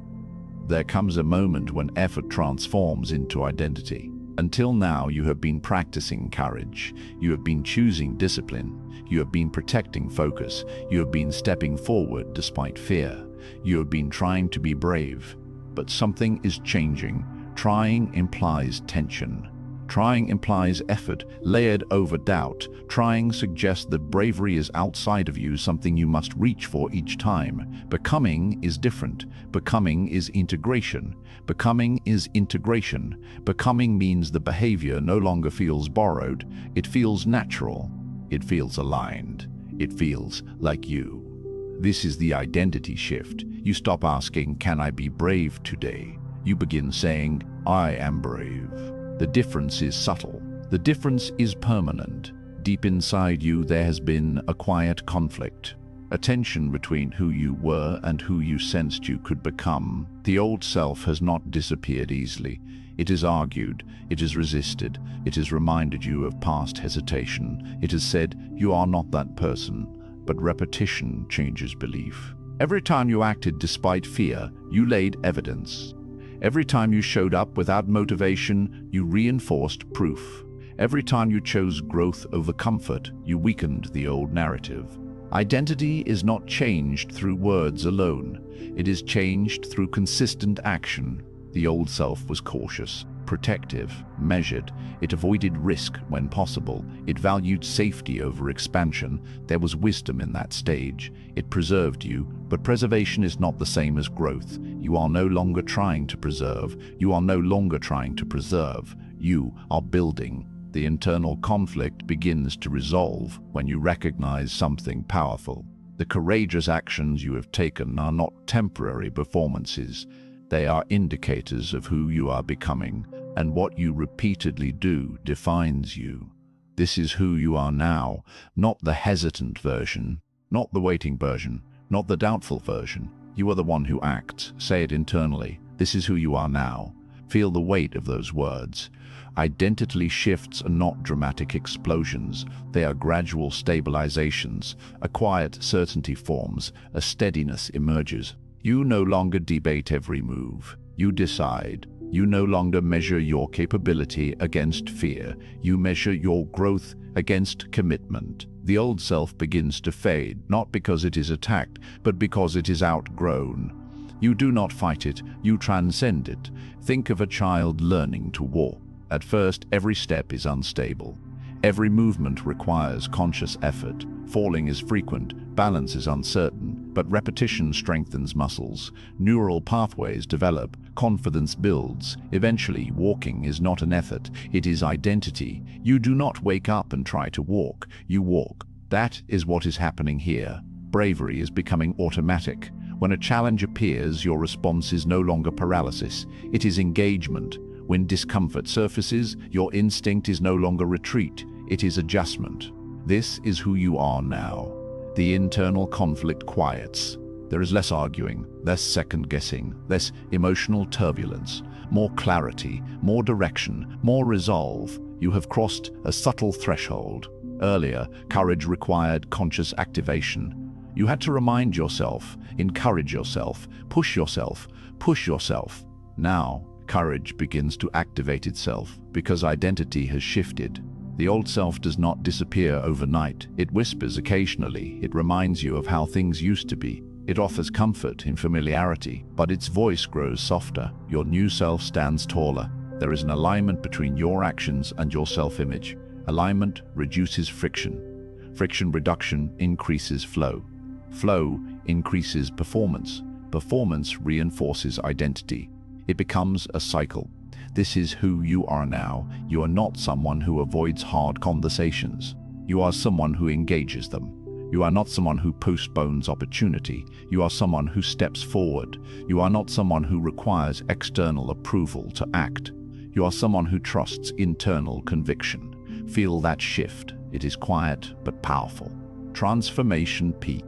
There comes a moment when effort transforms into identity. Until now, you have been practicing courage. You have been choosing discipline. You have been protecting focus. You have been stepping forward despite fear. You have been trying to be brave. But something is changing. Trying implies tension. Trying implies effort, layered over doubt. Trying suggests that bravery is outside of you, something you must reach for each time. Becoming is different. Becoming is integration. Becoming is integration. Becoming means the behavior no longer feels borrowed. It feels natural. It feels aligned. It feels like you. This is the identity shift. You stop asking, "Can I be brave today?" You begin saying, "I am brave." The difference is subtle. The difference is permanent. Deep inside you, there has been a quiet conflict, a tension between who you were and who you sensed you could become. The old self has not disappeared easily. It is argued, it is resisted, it has reminded you of past hesitation. It has said, "You are not that person." But repetition changes belief. Every time you acted despite fear, you laid evidence. Every time you showed up without motivation, you reinforced proof. Every time you chose growth over comfort, you weakened the old narrative. Identity is not changed through words alone. It is changed through consistent action. The old self was cautious, protective, measured. It avoided risk when possible. It valued safety over expansion. There was wisdom in that stage. It preserved you, but preservation is not the same as growth. You are no longer trying to preserve. You are no longer trying to preserve. You are building. The internal conflict begins to resolve when you recognize something powerful. The courageous actions you have taken are not temporary performances. They are indicators of who you are becoming, and what you repeatedly do defines you. This is who you are now, not the hesitant version, not the waiting version, not the doubtful version. You are the one who acts. Say it internally. This is who you are now. Feel the weight of those words. Identity shifts are not dramatic explosions. They are gradual stabilizations. A quiet certainty forms. A steadiness emerges. You no longer debate every move. You decide. You no longer measure your capability against fear. You measure your growth against commitment. The old self begins to fade, not because it is attacked, but because it is outgrown. You do not fight it, you transcend it. Think of a child learning to walk. At first, every step is unstable. Every movement requires conscious effort. Falling is frequent, balance is uncertain, but repetition strengthens muscles. Neural pathways develop, confidence builds. Eventually, walking is not an effort, it is identity. You do not wake up and try to walk, you walk. That is what is happening here. Bravery is becoming automatic. When a challenge appears, your response is no longer paralysis, it is engagement. When discomfort surfaces, your instinct is no longer retreat, it is adjustment. This is who you are now. The internal conflict quiets. There is less arguing, less second-guessing, less emotional turbulence, more clarity, more direction, more resolve. You have crossed a subtle threshold. Earlier, courage required conscious activation. You had to remind yourself, encourage yourself, push yourself, push yourself. Now, courage begins to activate itself because identity has shifted. The old self does not disappear overnight. It whispers occasionally. It reminds you of how things used to be. It offers comfort in familiarity, but its voice grows softer. Your new self stands taller. There is an alignment between your actions and your self-image. Alignment reduces friction. Friction reduction increases flow. Flow increases performance. Performance reinforces identity. It becomes a cycle. This is who you are now. You are not someone who avoids hard conversations. You are someone who engages them. You are not someone who postpones opportunity. You are someone who steps forward. You are not someone who requires external approval to act. You are someone who trusts internal conviction. Feel that shift. It is quiet but powerful. Transformation peak.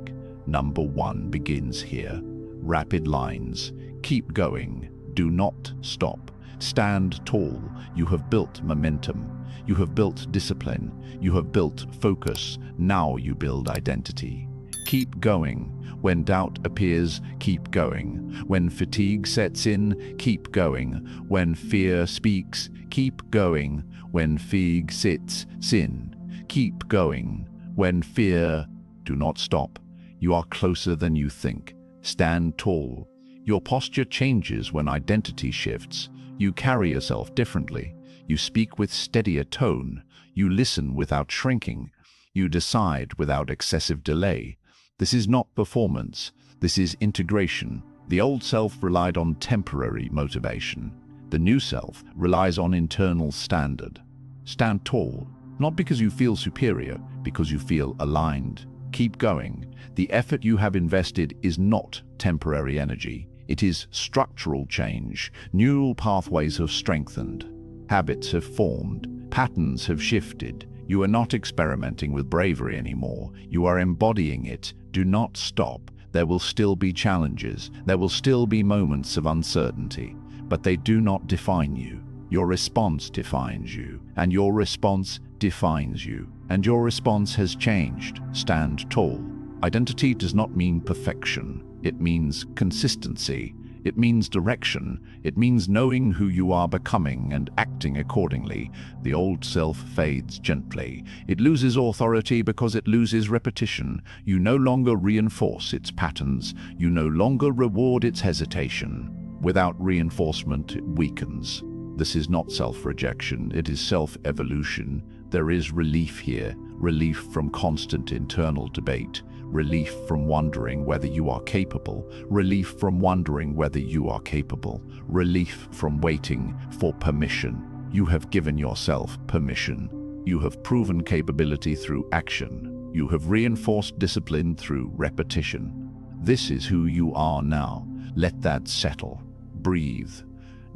Number 1 begins here. Rapid lines. Keep going. Do not stop. Stand tall. You have built momentum. You have built discipline. You have built focus. Now you build identity. Keep going. When doubt appears, keep going. When fatigue sets in, keep going. When fear speaks, keep going. When fatigue sits in, keep going. When fear, do not stop. You are closer than you think. Stand tall. Your posture changes when identity shifts. You carry yourself differently. You speak with steadier tone. You listen without shrinking. You decide without excessive delay. This is not performance. This is integration. The old self relied on temporary motivation. The new self relies on internal standard. Stand tall, not because you feel superior, because you feel aligned. Keep going. The effort you have invested is not temporary energy. It is structural change. Neural pathways have strengthened. Habits have formed. Patterns have shifted. You are not experimenting with bravery anymore. You are embodying it. Do not stop. There will still be challenges. There will still be moments of uncertainty. But they do not define you. Your response defines you. And your response defines you. And your response has changed. Stand tall. Identity does not mean perfection. It means consistency. It means direction. It means knowing who you are becoming and acting accordingly. The old self fades gently. It loses authority because it loses repetition. You no longer reinforce its patterns. You no longer reward its hesitation. Without reinforcement, it weakens. This is not self-rejection, it is self-evolution. There is relief here, relief from constant internal debate, relief from wondering whether you are capable, relief from wondering whether you are capable, relief from waiting for permission. You have given yourself permission. You have proven capability through action. You have reinforced discipline through repetition. This is who you are now. Let that settle. Breathe.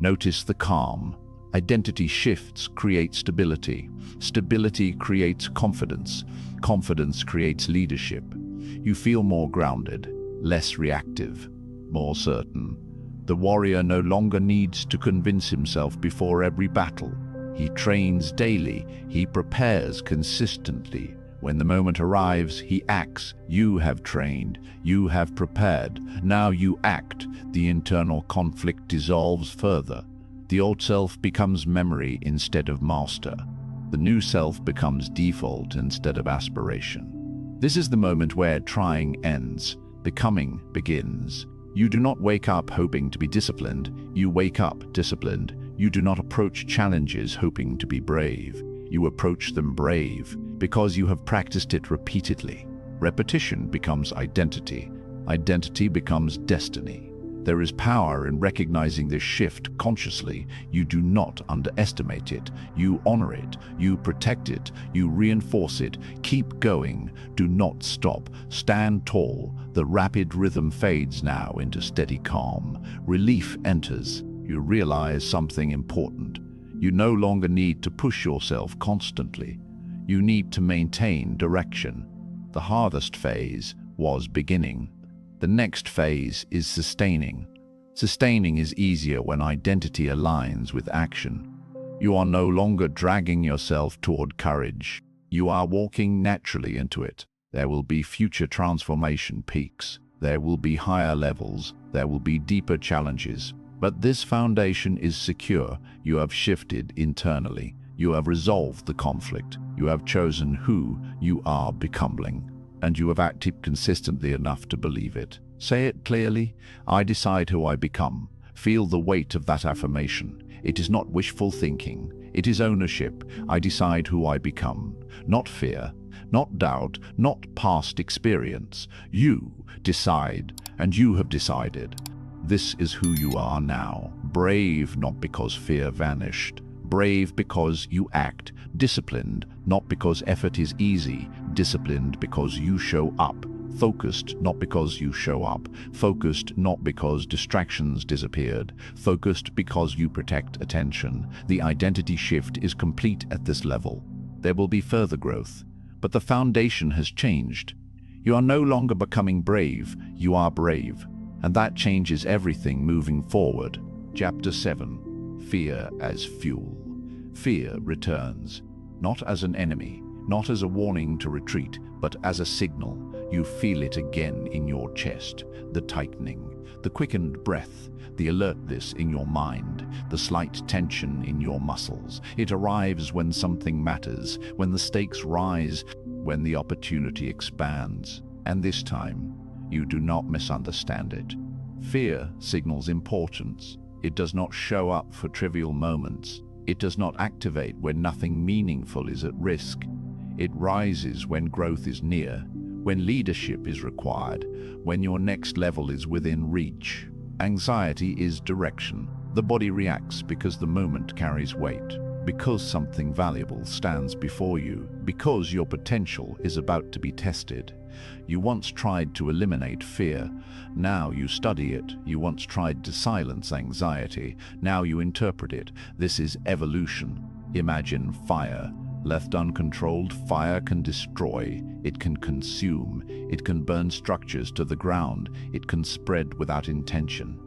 Notice the calm. Identity shifts create stability. Stability creates confidence. Confidence creates leadership. You feel more grounded, less reactive, more certain. The warrior no longer needs to convince himself before every battle. He trains daily. He prepares consistently. When the moment arrives, he acts. You have trained. You have prepared. Now you act. The internal conflict dissolves further. The old self becomes memory instead of master. The new self becomes default instead of aspiration. This is the moment where trying ends. Becoming begins. You do not wake up hoping to be disciplined. You wake up disciplined. You do not approach challenges hoping to be brave. You approach them brave because you have practiced it repeatedly. Repetition becomes identity. Identity becomes destiny. There is power in recognizing this shift consciously. You do not underestimate it. You honor it. You protect it. You reinforce it. Keep going. Do not stop. Stand tall. The rapid rhythm fades now into steady calm. Relief enters. You realize something important. You no longer need to push yourself constantly. You need to maintain direction. The hardest phase was beginning. The next phase is sustaining. Sustaining is easier when identity aligns with action. You are no longer dragging yourself toward courage. You are walking naturally into it. There will be future transformation peaks. There will be higher levels. There will be deeper challenges. But this foundation is secure. You have shifted internally. You have resolved the conflict. You have chosen who you are becoming. And you have acted consistently enough to believe it. Say it clearly. I decide who I become. Feel the weight of that affirmation. It is not wishful thinking. It is ownership. I decide who I become. Not fear, not doubt, not past experience. You decide, and you have decided. This is who you are now. Brave, not because fear vanished. Brave because you act. Disciplined, not because effort is easy. Disciplined because you show up. Focused, not because you show up. Focused, not because distractions disappeared. Focused because you protect attention. The identity shift is complete at this level. There will be further growth, but the foundation has changed. You are no longer becoming brave, you are brave. And that changes everything moving forward. Chapter 7. Fear as fuel. Fear returns, not as an enemy, not as a warning to retreat, but as a signal. You feel it again in your chest, the tightening, the quickened breath, the alertness in your mind, the slight tension in your muscles. It arrives when something matters, when the stakes rise, when the opportunity expands. And this time, you do not misunderstand it. Fear signals importance. It does not show up for trivial moments. It does not activate when nothing meaningful is at risk. It rises when growth is near, when leadership is required, when your next level is within reach. Anxiety is direction. The body reacts because the moment carries weight, because something valuable stands before you, because your potential is about to be tested. You once tried to eliminate fear. Now you study it. You once tried to silence anxiety. Now you interpret it. This is evolution. Imagine fire. Left uncontrolled, fire can destroy. It can consume. It can burn structures to the ground. It can spread without intention.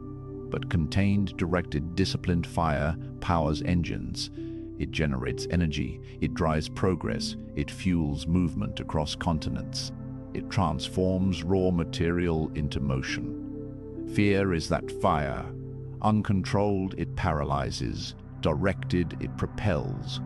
But contained, directed, disciplined fire powers engines. It generates energy. It drives progress. It fuels movement across continents. It transforms raw material into motion. Fear is that fire. Uncontrolled, it paralyzes. Directed, it propels.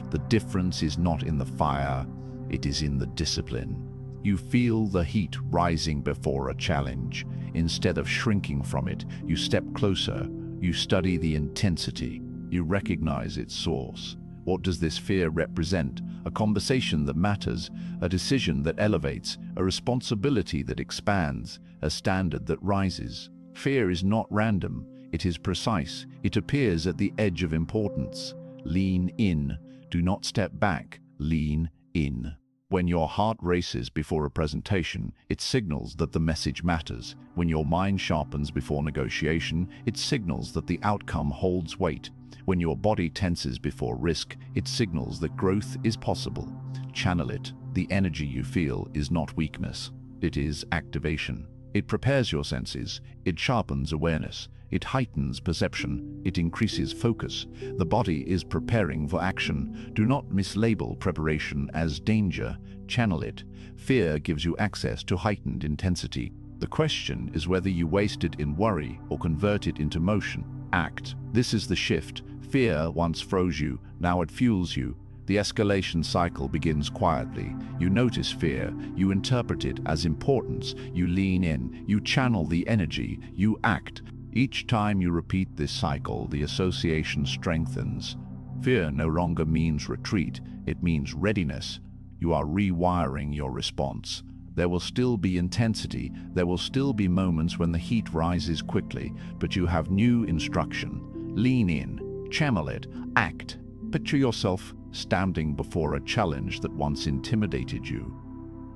The difference is not in the fire, it is in the discipline. You feel the heat rising before a challenge. Instead of shrinking from it, you step closer. You study the intensity. You recognize its source. What does this fear represent? A conversation that matters, a decision that elevates, a responsibility that expands, a standard that rises. Fear is not random, it is precise. It appears at the edge of importance. Lean in. Do not step back. Lean in. When your heart races before a presentation, it signals that the message matters. When your mind sharpens before negotiation, it signals that the outcome holds weight. When your body tenses before risk, it signals that growth is possible. Channel it. The energy you feel is not weakness. It is activation. It prepares your senses. It sharpens awareness. It heightens perception. It increases focus. The body is preparing for action. Do not mislabel preparation as danger. Channel it. Fear gives you access to heightened intensity. The question is whether you waste it in worry or convert it into motion. Act. This is the shift. Fear once froze you, now it fuels you. The escalation cycle begins quietly. You notice fear, you interpret it as importance, you lean in, you channel the energy, you act. Each time you repeat this cycle, the association strengthens. Fear no longer means retreat, it means readiness. You are rewiring your response. There will still be intensity, there will still be moments when the heat rises quickly, but you have new instruction. Lean in, channel it, act. Picture yourself standing before a challenge that once intimidated you.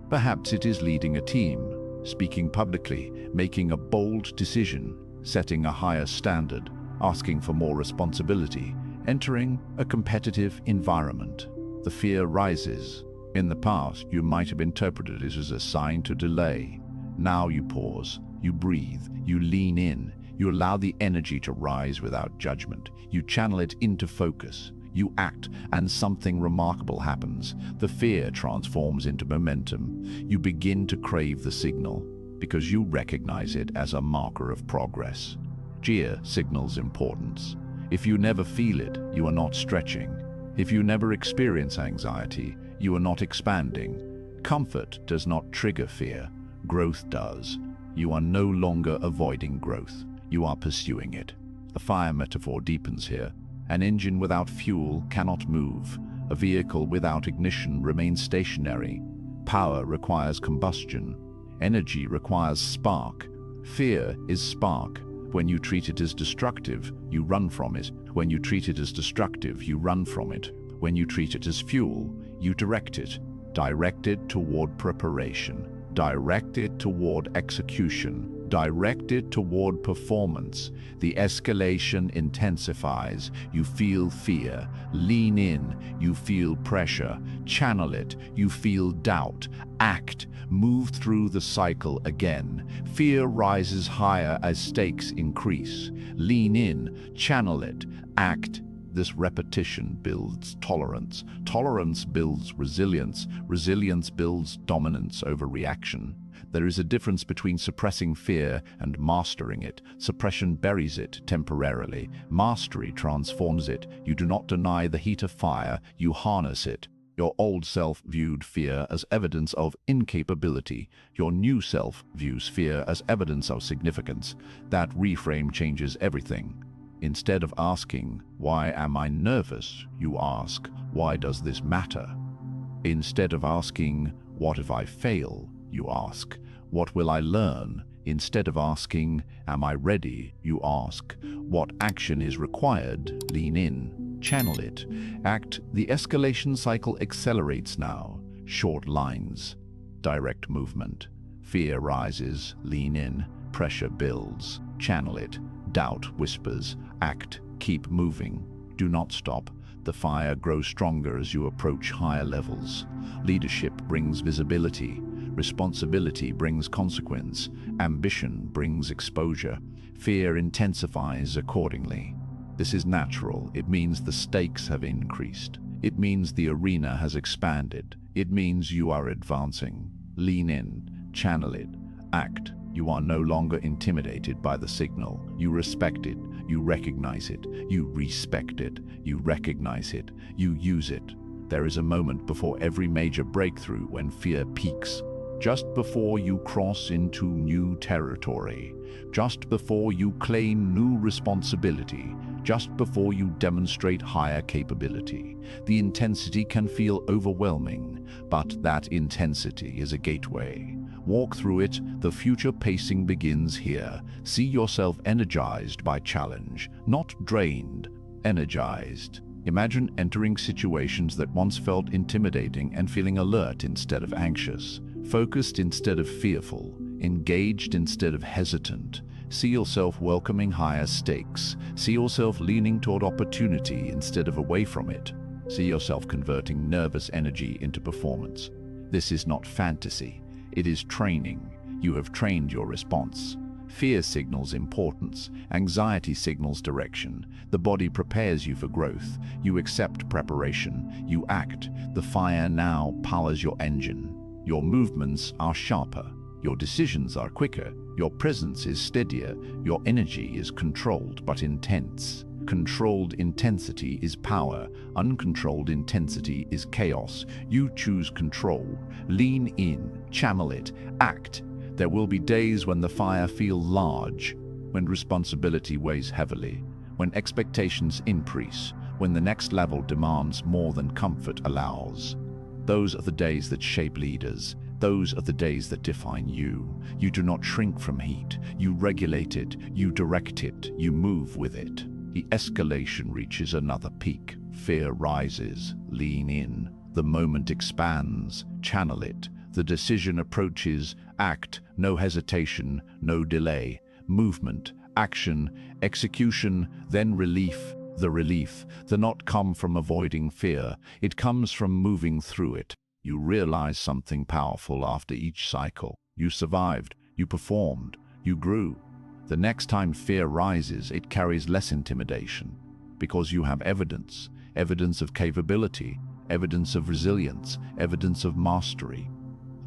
Perhaps it is leading a team, speaking publicly, making a bold decision, setting a higher standard, asking for more responsibility, entering a competitive environment. The fear rises. In the past, you might have interpreted it as a sign to delay. Now you pause, you breathe, you lean in, you allow the energy to rise without judgment. You channel it into focus. You act, and something remarkable happens. The fear transforms into momentum. You begin to crave the signal, because you recognize it as a marker of progress. Fear signals importance. If you never feel it, you are not stretching. If you never experience anxiety, you are not expanding. Comfort does not trigger fear. Growth does. You are no longer avoiding growth. You are pursuing it. The fire metaphor deepens here. An engine without fuel cannot move. A vehicle without ignition remains stationary. Power requires combustion. Energy requires spark. Fear is spark. When you treat it as destructive, you run from it. When you treat it as destructive, you run from it. When you treat it as fuel, you direct it. Direct it toward preparation. Direct it toward execution. Direct it toward performance. The escalation intensifies. You feel fear. Lean in. You feel pressure. Channel it. You feel doubt. Act. Move through the cycle again. Fear rises higher as stakes increase. Lean in. Channel it. Act. This repetition builds tolerance. Tolerance builds resilience. Resilience builds dominance over reaction. There is a difference between suppressing fear and mastering it. Suppression buries it temporarily. Mastery transforms it. You do not deny the heat of fire, you harness it. Your old self viewed fear as evidence of incapability. Your new self views fear as evidence of significance. That reframe changes everything. Instead of asking, "Why am I nervous?" you ask, "Why does this matter?" Instead of asking, "What if I fail?" you ask, "What will I learn?" Instead of asking, "Am I ready?" you ask, "What action is required?" Lean in, channel it, act. The escalation cycle accelerates now. Short lines, direct movement. Fear rises, lean in, pressure builds, channel it. Doubt whispers, act, keep moving. Do not stop. The fire grows stronger as you approach higher levels. Leadership brings visibility. Responsibility brings consequence. Ambition brings exposure. Fear intensifies accordingly. This is natural. It means the stakes have increased. It means the arena has expanded. It means you are advancing. Lean in, channel it, act. You are no longer intimidated by the signal. You respect it. You recognize it. You respect it. You recognize it. You use it. There is a moment before every major breakthrough when fear peaks. Just before you cross into new territory. Just before you claim new responsibility. Just before you demonstrate higher capability. The intensity can feel overwhelming, but that intensity is a gateway. Walk through it, the future pacing begins here. See yourself energized by challenge, not drained, energized. Imagine entering situations that once felt intimidating and feeling alert instead of anxious, focused instead of fearful, engaged instead of hesitant. See yourself welcoming higher stakes. See yourself leaning toward opportunity instead of away from it. See yourself converting nervous energy into performance. This is not fantasy. It is training. You have trained your response. Fear signals importance. Anxiety signals direction. The body prepares you for growth. You accept preparation. You act. The fire now powers your engine. Your movements are sharper. Your decisions are quicker. Your presence is steadier. Your energy is controlled but intense. Controlled intensity is power. Uncontrolled intensity is chaos. You choose control. Lean in. Channel it. Act. There will be days when the fire feels large, when responsibility weighs heavily, when expectations increase, when the next level demands more than comfort allows. Those are the days that shape leaders. Those are the days that define you. You do not shrink from heat. You regulate it. You direct it. You move with it. The escalation reaches another peak. Fear rises. Lean in. The moment expands. Channel it. The decision approaches. Act. No hesitation. No delay. Movement. Action. Execution. Then relief. The relief does not come from avoiding fear. It comes from moving through it. You realize something powerful after each cycle. You survived. You performed. You grew. The next time fear rises, it carries less intimidation because you have evidence. Evidence of capability. Evidence of resilience. Evidence of mastery.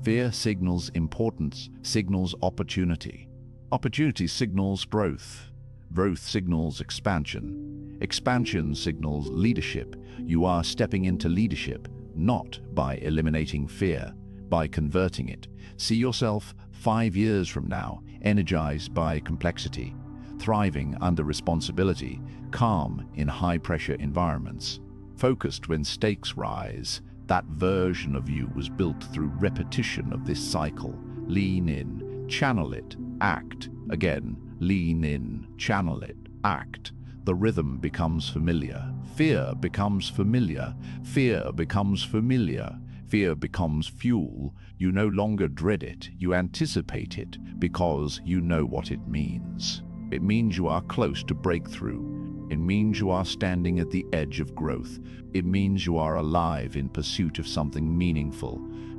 Fear signals importance, signals opportunity. Opportunity signals growth. Growth signals expansion. Expansion signals leadership. You are stepping into leadership, not by eliminating fear, by converting it. See yourself 5 years from now, energized by complexity, thriving under responsibility, calm in high-pressure environments, focused when stakes rise. That version of you was built through repetition of this cycle. Lean in, channel it, act. Again, lean in, channel it, act. The rhythm becomes familiar. Fear becomes familiar. Fear becomes familiar. Fear becomes fuel. You no longer dread it. You anticipate it because you know what it means. It means you are close to breakthrough. It means you are standing at the edge of growth. It means you are alive in pursuit of something meaningful.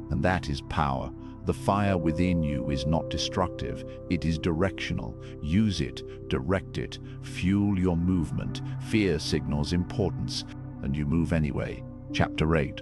And that is power. The fire within you is not destructive. It is directional. Use it, direct it, fuel your movement. Fear signals importance, and you move anyway. Chapter 8.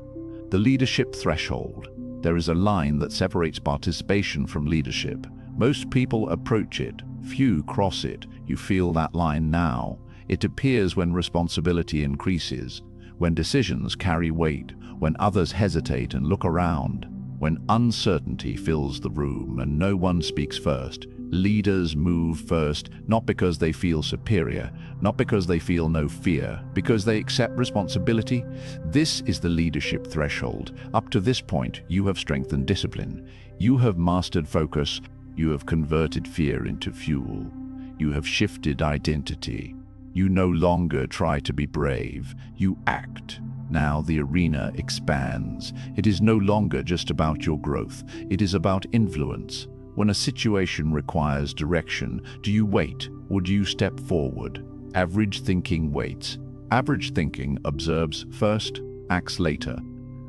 The leadership threshold. There is a line that separates participation from leadership. Most people approach it. Few cross it. You feel that line now. It appears when responsibility increases, when decisions carry weight, when others hesitate and look around, when uncertainty fills the room and no one speaks first. Leaders move first, not because they feel superior, not because they feel no fear, because they accept responsibility. This is the leadership threshold. Up to this point, you have strengthened discipline. You have mastered focus. You have converted fear into fuel. You have shifted identity. You no longer try to be brave. You act. Now the arena expands. It is no longer just about your growth. It is about influence. When a situation requires direction, do you wait or do you step forward? Average thinking waits. Average thinking observes first, acts later.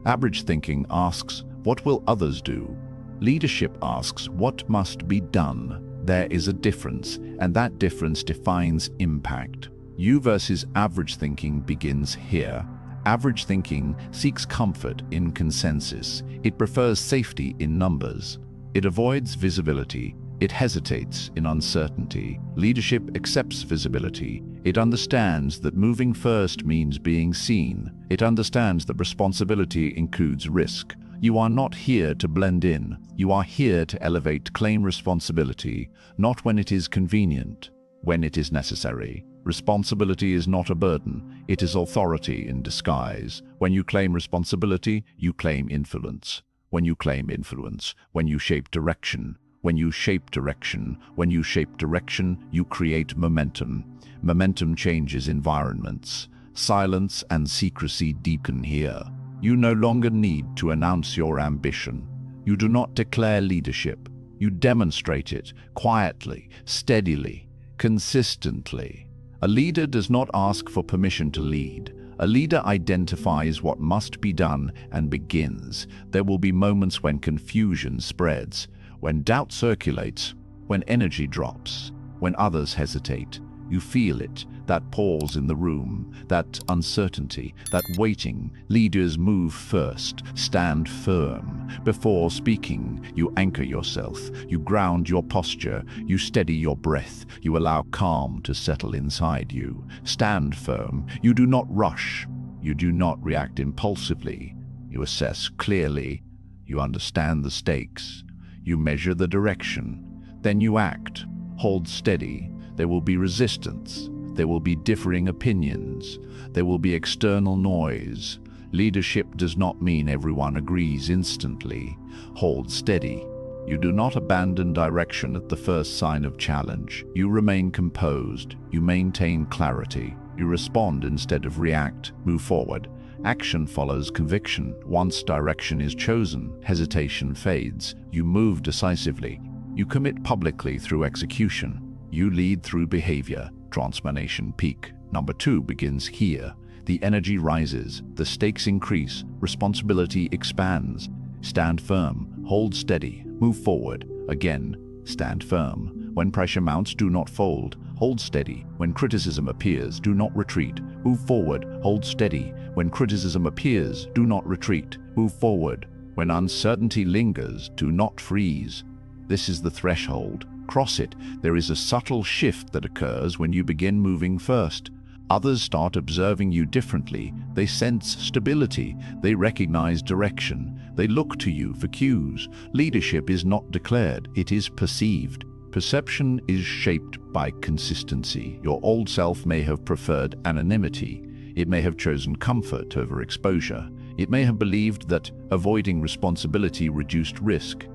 Average thinking asks, what will others do? Leadership asks, what must be done? There is a difference, and that difference defines impact. You versus average thinking begins here. Average thinking seeks comfort in consensus. It prefers safety in numbers. It avoids visibility. It hesitates in uncertainty. Leadership accepts visibility. It understands that moving first means being seen. It understands that responsibility includes risk. You are not here to blend in. You are here to elevate, claim responsibility, not when it is convenient, when it is necessary. Responsibility is not a burden. It is authority in disguise. When you claim responsibility, you claim influence. When you claim influence, when you shape direction, when you shape direction, when you shape direction, you create momentum. Momentum changes environments. Silence and secrecy deepen here. You no longer need to announce your ambition. You do not declare leadership. You demonstrate it quietly, steadily, consistently. A leader does not ask for permission to lead. A leader identifies what must be done and begins. There will be moments when confusion spreads, when doubt circulates, when energy drops, when others hesitate. You feel it, that pause in the room, that uncertainty, that waiting. Leaders move first, stand firm. Before speaking, you anchor yourself, you ground your posture, you steady your breath, you allow calm to settle inside you. Stand firm. You do not rush. You do not react impulsively. You assess clearly. You understand the stakes. You measure the direction. Then you act. Hold steady. There will be resistance. There will be differing opinions. There will be external noise. Leadership does not mean everyone agrees instantly. Hold steady. You do not abandon direction at the first sign of challenge. You remain composed. You maintain clarity. You respond instead of react. Move forward. Action follows conviction. Once direction is chosen, hesitation fades. You move decisively. You commit publicly through execution. You lead through behavior. Transformation peak. Number 2 begins here. The energy rises. The stakes increase. Responsibility expands. Stand firm. Hold steady. Move forward. Again, stand firm. When pressure mounts, do not fold. Hold steady. When criticism appears, do not retreat. Move forward. Hold steady. When criticism appears, do not retreat. Move forward. When uncertainty lingers, do not freeze. This is the threshold. Cross it. There is a subtle shift that occurs when you begin moving first. Others start observing you differently. They sense stability. They recognize direction. They look to you for cues. Leadership is not declared. It is perceived. Perception is shaped by consistency. Your old self may have preferred anonymity. It may have chosen comfort over exposure. It may have believed that avoiding responsibility reduced risk.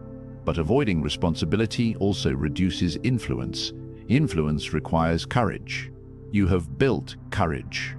But avoiding responsibility also reduces influence. Influence requires courage. You have built courage.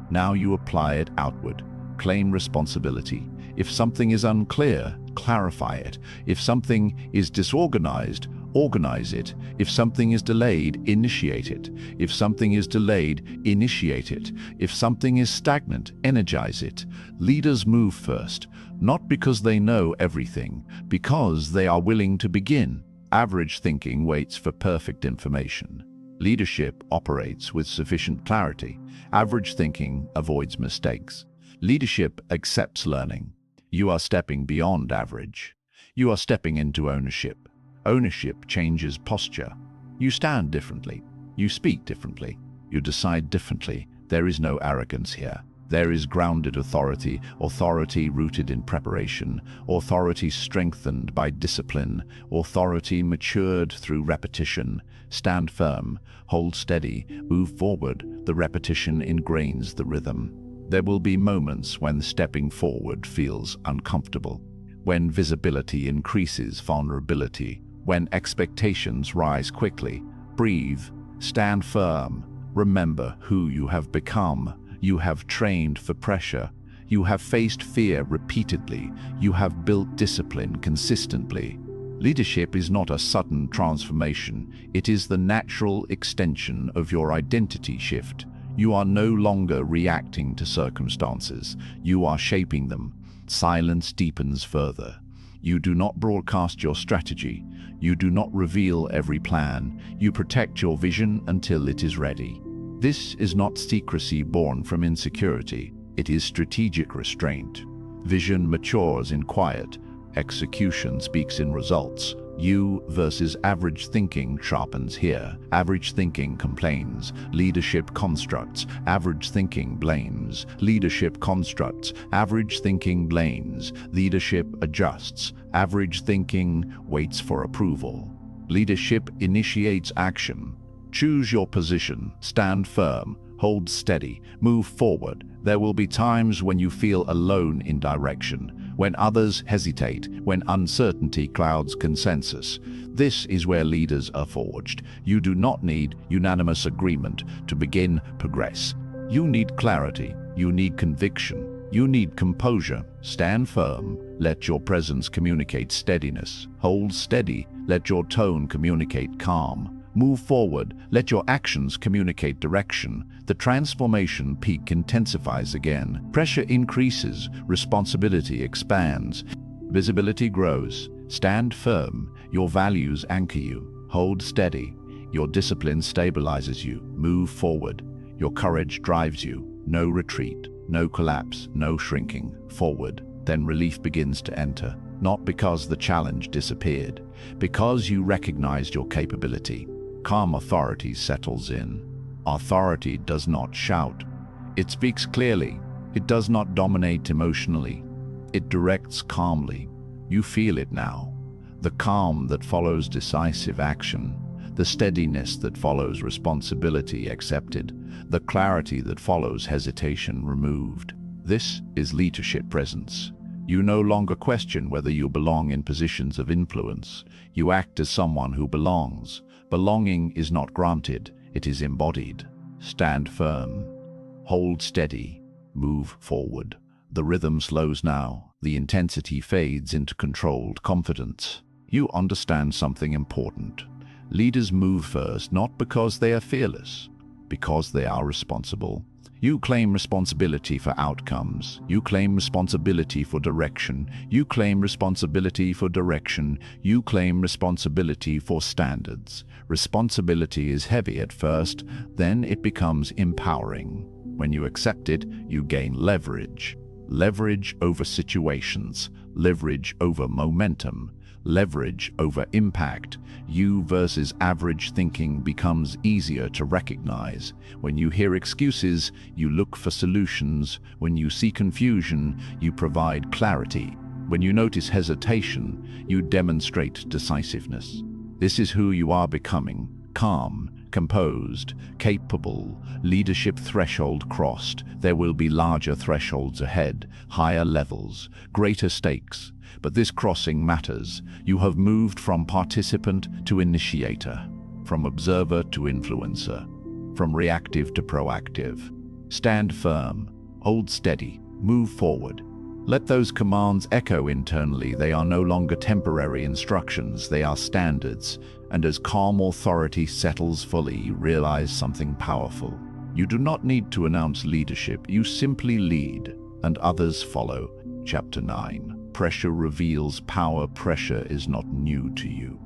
Now you apply it outward. Claim responsibility. If something is unclear, clarify it. If something is disorganized, organize it. If something is delayed, initiate it. If something is delayed, initiate it. If something is stagnant, energize it. Leaders move first, not because they know everything, because they are willing to begin. Average thinking waits for perfect information. Leadership operates with sufficient clarity. Average thinking avoids mistakes. Leadership accepts learning. You are stepping beyond average. You are stepping into ownership. Ownership changes posture. You stand differently. You speak differently. You decide differently. There is no arrogance here. There is grounded authority, authority rooted in preparation, authority strengthened by discipline, authority matured through repetition. Stand firm, hold steady, move forward. The repetition ingrains the rhythm. There will be moments when stepping forward feels uncomfortable, when visibility increases vulnerability, when expectations rise quickly. Breathe, stand firm, remember who you have become. You have trained for pressure. You have faced fear repeatedly. You have built discipline consistently. Leadership is not a sudden transformation. It is the natural extension of your identity shift. You are no longer reacting to circumstances. You are shaping them. Silence deepens further. You do not broadcast your strategy. You do not reveal every plan. You protect your vision until it is ready. This is not secrecy born from insecurity. It is strategic restraint. Vision matures in quiet. Execution speaks in results. You versus average thinking sharpens here. Average thinking complains. Leadership constructs. Average thinking blames. Leadership constructs. Average thinking blames. Leadership adjusts. Average thinking waits for approval. Leadership initiates action. Choose your position. Stand firm. Hold steady. Move forward. There will be times when you feel alone in direction, when others hesitate, when uncertainty clouds consensus. This is where leaders are forged. You do not need unanimous agreement to begin progress. You need clarity. You need conviction. You need composure. Stand firm. Let your presence communicate steadiness. Hold steady. Let your tone communicate calm. Move forward. Let your actions communicate direction. The transformation peak intensifies again. Pressure increases. Responsibility expands. Visibility grows. Stand firm. Your values anchor you. Hold steady. Your discipline stabilizes you. Move forward. Your courage drives you. No retreat. No collapse. No shrinking. Forward. Then relief begins to enter. Not because the challenge disappeared, because you recognized your capability. Calm authority settles in. Authority does not shout. It speaks clearly. It does not dominate emotionally. It directs calmly. You feel it now. The calm that follows decisive action. The steadiness that follows responsibility accepted. The clarity that follows hesitation removed. This is leadership presence. You no longer question whether you belong in positions of influence. You act as someone who belongs. Belonging is not granted, it is embodied. Stand firm. Hold steady. Move forward. The rhythm slows now. The intensity fades into controlled confidence. You understand something important. Leaders move first not because they are fearless, because they are responsible. You claim responsibility for outcomes. You claim responsibility for direction. You claim responsibility for direction. You claim responsibility for standards. Responsibility is heavy at first, then it becomes empowering. When you accept it, you gain leverage. Leverage over situations. Leverage over momentum. Leverage over impact. You versus average thinking becomes easier to recognize. When you hear excuses, you look for solutions. When you see confusion, you provide clarity. When you notice hesitation, you demonstrate decisiveness. This is who you are becoming: calm, composed, capable. Leadership threshold crossed. There will be larger thresholds ahead, higher levels, greater stakes. But this crossing matters. You have moved from participant to initiator, from observer to influencer, from reactive to proactive. Stand firm, hold steady, move forward. Let those commands echo internally. They are no longer temporary instructions, they are standards. And as calm authority settles fully, you realize something powerful. You do not need to announce leadership, you simply lead, and others follow. Chapter 9. Pressure reveals power. Pressure is not new to you.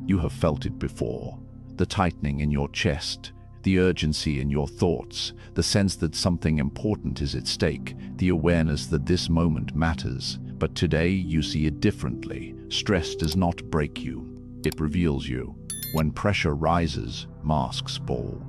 You have felt it before. The tightening in your chest, the urgency in your thoughts, the sense that something important is at stake, the awareness that this moment matters. But today you see it differently. Stress does not break you. It reveals you. When pressure rises, masks fall.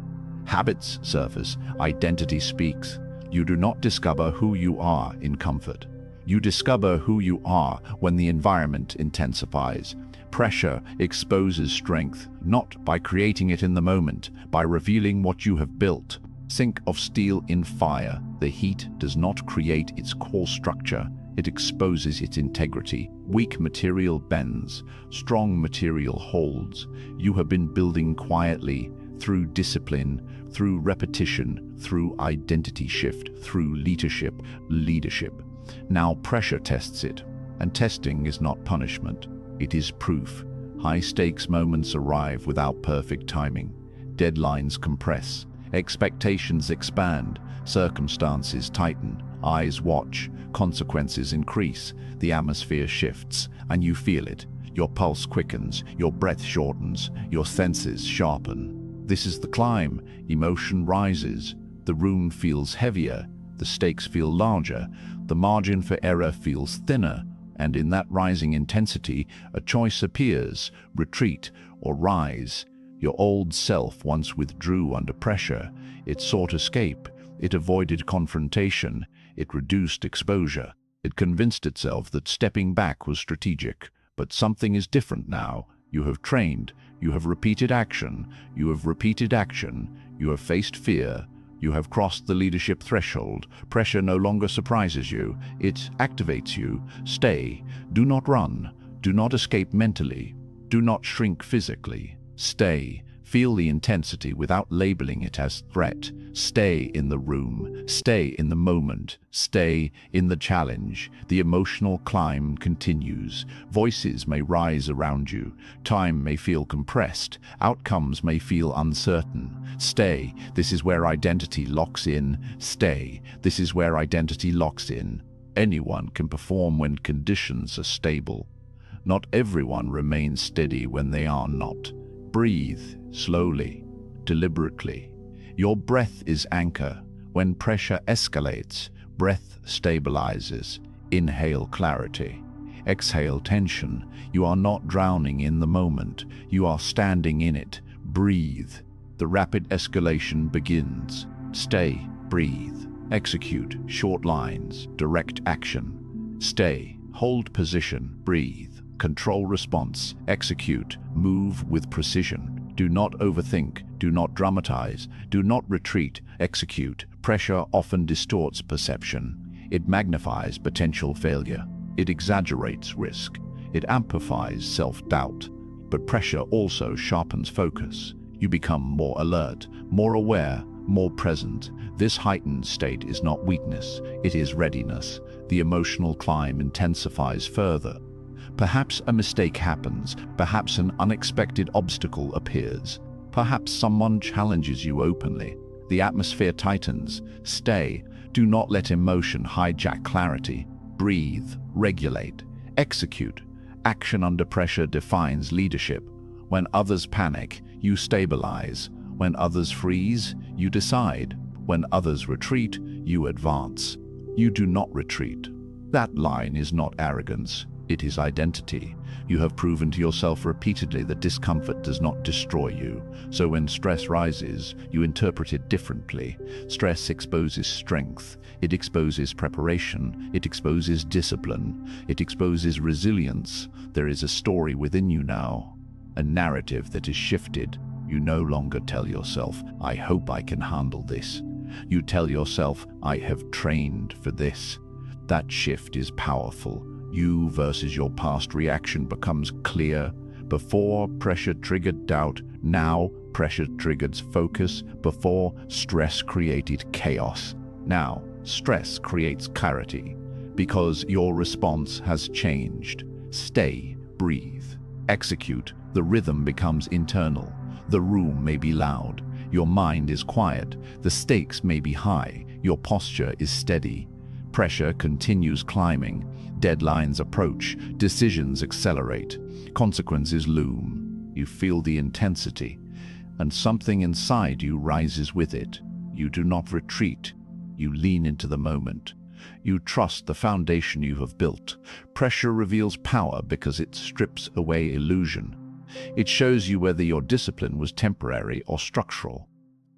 Habits surface. Identity speaks. You do not discover who you are in comfort. You discover who you are when the environment intensifies. Pressure exposes strength, not by creating it in the moment, by revealing what you have built. Sink of steel in fire. The heat does not create its core structure, it exposes its integrity. Weak material bends, strong material holds. You have been building quietly, through discipline, through repetition, through identity shift, through leadership. Now pressure tests it, and testing is not punishment, it is proof. High-stakes moments arrive without perfect timing. Deadlines compress, expectations expand, circumstances tighten, eyes watch, consequences increase, the atmosphere shifts, and you feel it. Your pulse quickens, your breath shortens, your senses sharpen. This is the climb. Emotion rises, the room feels heavier, the stakes feel larger, the margin for error feels thinner, and in that rising intensity, a choice appears: retreat or rise. Your old self once withdrew under pressure. It sought escape. It avoided confrontation. It reduced exposure. It convinced itself that stepping back was strategic. But something is different now. You have trained. You have repeated action. You have repeated action. You have faced fear. You have crossed the leadership threshold. Pressure no longer surprises you. It activates you. Stay. Do not run. Do not escape mentally. Do not shrink physically. Stay. Feel the intensity without labeling it as threat. Stay in the room. Stay in the moment. Stay in the challenge. The emotional climb continues. Voices may rise around you. Time may feel compressed. Outcomes may feel uncertain. Stay. This is where identity locks in. Stay. This is where identity locks in. Anyone can perform when conditions are stable. Not everyone remains steady when they are not. Breathe slowly, deliberately. Your breath is anchor. When pressure escalates, breath stabilizes. Inhale clarity. Exhale tension. You are not drowning in the moment. You are standing in it. Breathe. The rapid escalation begins. Stay, breathe. Execute short lines, direct action. Stay, hold position, breathe. Control response, execute, move with precision. Do not overthink, do not dramatize, do not retreat, execute. Pressure often distorts perception. It magnifies potential failure. It exaggerates risk. It amplifies self-doubt. But pressure also sharpens focus. You become more alert, more aware, more present. This heightened state is not weakness, it is readiness. The emotional climb intensifies further. Perhaps a mistake happens, perhaps an unexpected obstacle appears. Perhaps someone challenges you openly. The atmosphere tightens. Stay. Do not let emotion hijack clarity. Breathe. Regulate. Execute. Action under pressure defines leadership. When others panic, you stabilize. When others freeze, you decide. When others retreat, you advance. You do not retreat. That line is not arrogance. It is identity. You have proven to yourself repeatedly that discomfort does not destroy you. So when stress rises, you interpret it differently. Stress exposes strength. It exposes preparation. It exposes discipline. It exposes resilience. There is a story within you now, a narrative that is shifted. You no longer tell yourself, "I hope I can handle this." You tell yourself, "I have trained for this." That shift is powerful. You versus your past reaction becomes clear. Before, pressure triggered doubt. Now, pressure triggers focus. Before, stress created chaos. Now, stress creates clarity. Because your response has changed. Stay, breathe, execute. The rhythm becomes internal. The room may be loud. Your mind is quiet. The stakes may be high. Your posture is steady. Pressure continues climbing. Deadlines approach. Decisions accelerate. Consequences loom. You feel the intensity, and something inside you rises with it. You do not retreat. You lean into the moment. You trust the foundation you have built. Pressure reveals power because it strips away illusion. It shows you whether your discipline was temporary or structural.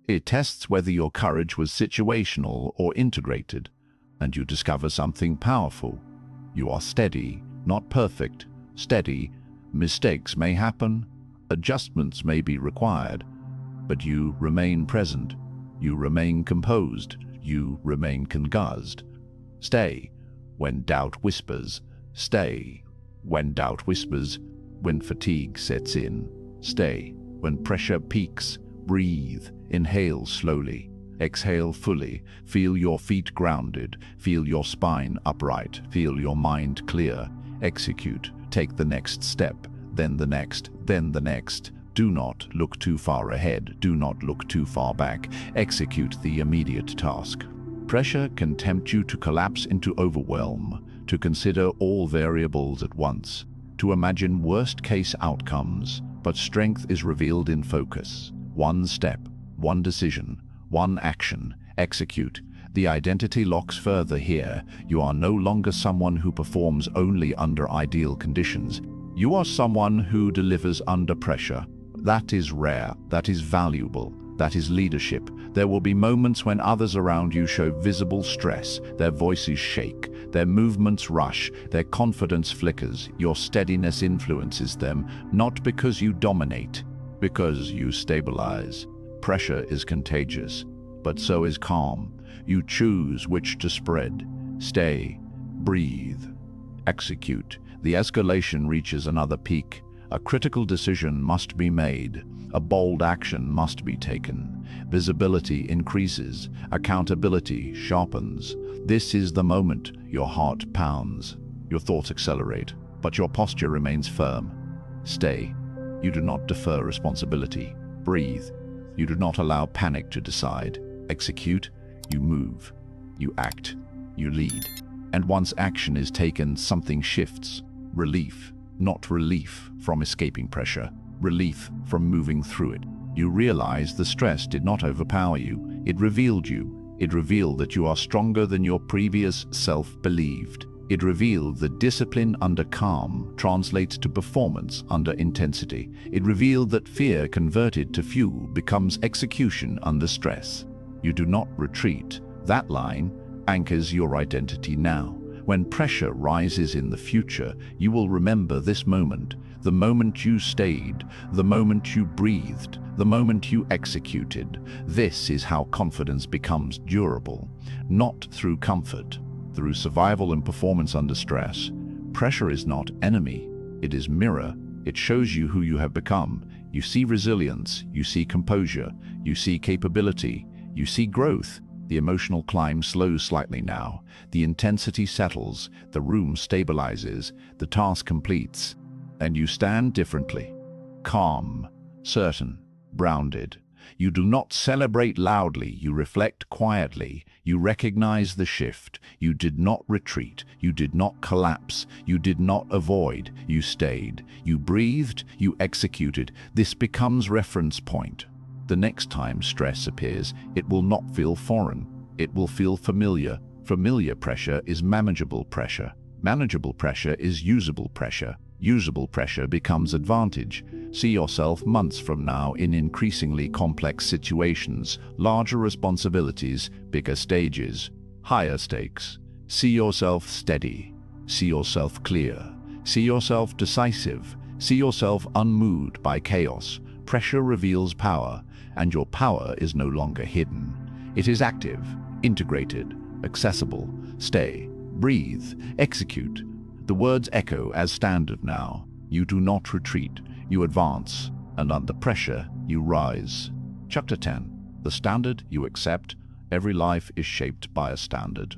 It tests whether your courage was situational or integrated. And you discover something powerful. You are steady, not perfect. Steady. Mistakes may happen. Adjustments may be required. But you remain present. You remain composed. You remain conguzzed. Stay. When doubt whispers, stay. When doubt whispers, when fatigue sets in, stay. When pressure peaks, breathe. Inhale slowly. Exhale fully. Feel your feet grounded. Feel your spine upright. Feel your mind clear. Execute. Take the next step, then the next, then the next. Do not look too far ahead. Do not look too far back. Execute the immediate task. Pressure can tempt you to collapse into overwhelm, to consider all variables at once, to imagine worst-case outcomes, but strength is revealed in focus. One step, one decision, one action. Execute. The identity locks further here. You are no longer someone who performs only under ideal conditions. You are someone who delivers under pressure. That is rare, that is valuable, that is leadership. There will be moments when others around you show visible stress, their voices shake, their movements rush, their confidence flickers. Your steadiness influences them, not because you dominate, because you stabilize. Pressure is contagious, but so is calm. You choose which to spread. Stay, breathe, execute. The escalation reaches another peak. A critical decision must be made. A bold action must be taken. Visibility increases. Accountability sharpens. This is the moment. Your heart pounds. Your thoughts accelerate, but your posture remains firm. Stay. You do not defer responsibility. Breathe. You do not allow panic to decide. Execute. You move. You act. You lead. And once action is taken, something shifts. Relief. Not relief from escaping pressure. Relief from moving through it. You realize the stress did not overpower you. It revealed you. It revealed that you are stronger than your previous self believed. It revealed that discipline under calm translates to performance under intensity. It revealed that fear converted to fuel becomes execution under stress. You do not retreat. That line anchors your identity now. When pressure rises in the future, you will remember this moment, the moment you stayed, the moment you breathed, the moment you executed. This is how confidence becomes durable, not through comfort, through survival and performance under stress. Pressure is not enemy, it is mirror. It shows you who you have become. You see resilience, you see composure, you see capability, you see growth. The emotional climb slows slightly now. The intensity settles, the room stabilizes, the task completes, and you stand differently. Calm, certain, grounded. You do not celebrate loudly, you reflect quietly. You recognize the shift. You did not retreat. You did not collapse. You did not avoid. You stayed. You breathed. You executed. This becomes reference point. The next time stress appears, it will not feel foreign. It will feel familiar. Familiar pressure is manageable pressure. Manageable pressure is usable pressure. Usable pressure becomes advantage. See yourself months from now in increasingly complex situations, larger responsibilities, bigger stages, higher stakes. See yourself steady. See yourself clear. See yourself decisive. See yourself unmoved by chaos. Pressure reveals power, and your power is no longer hidden. It is active, integrated, accessible. Stay, breathe, execute. The words echo as standard now. You do not retreat, you advance, and under pressure, you rise. Chapter 10. The standard you accept. Every life is shaped by a standard.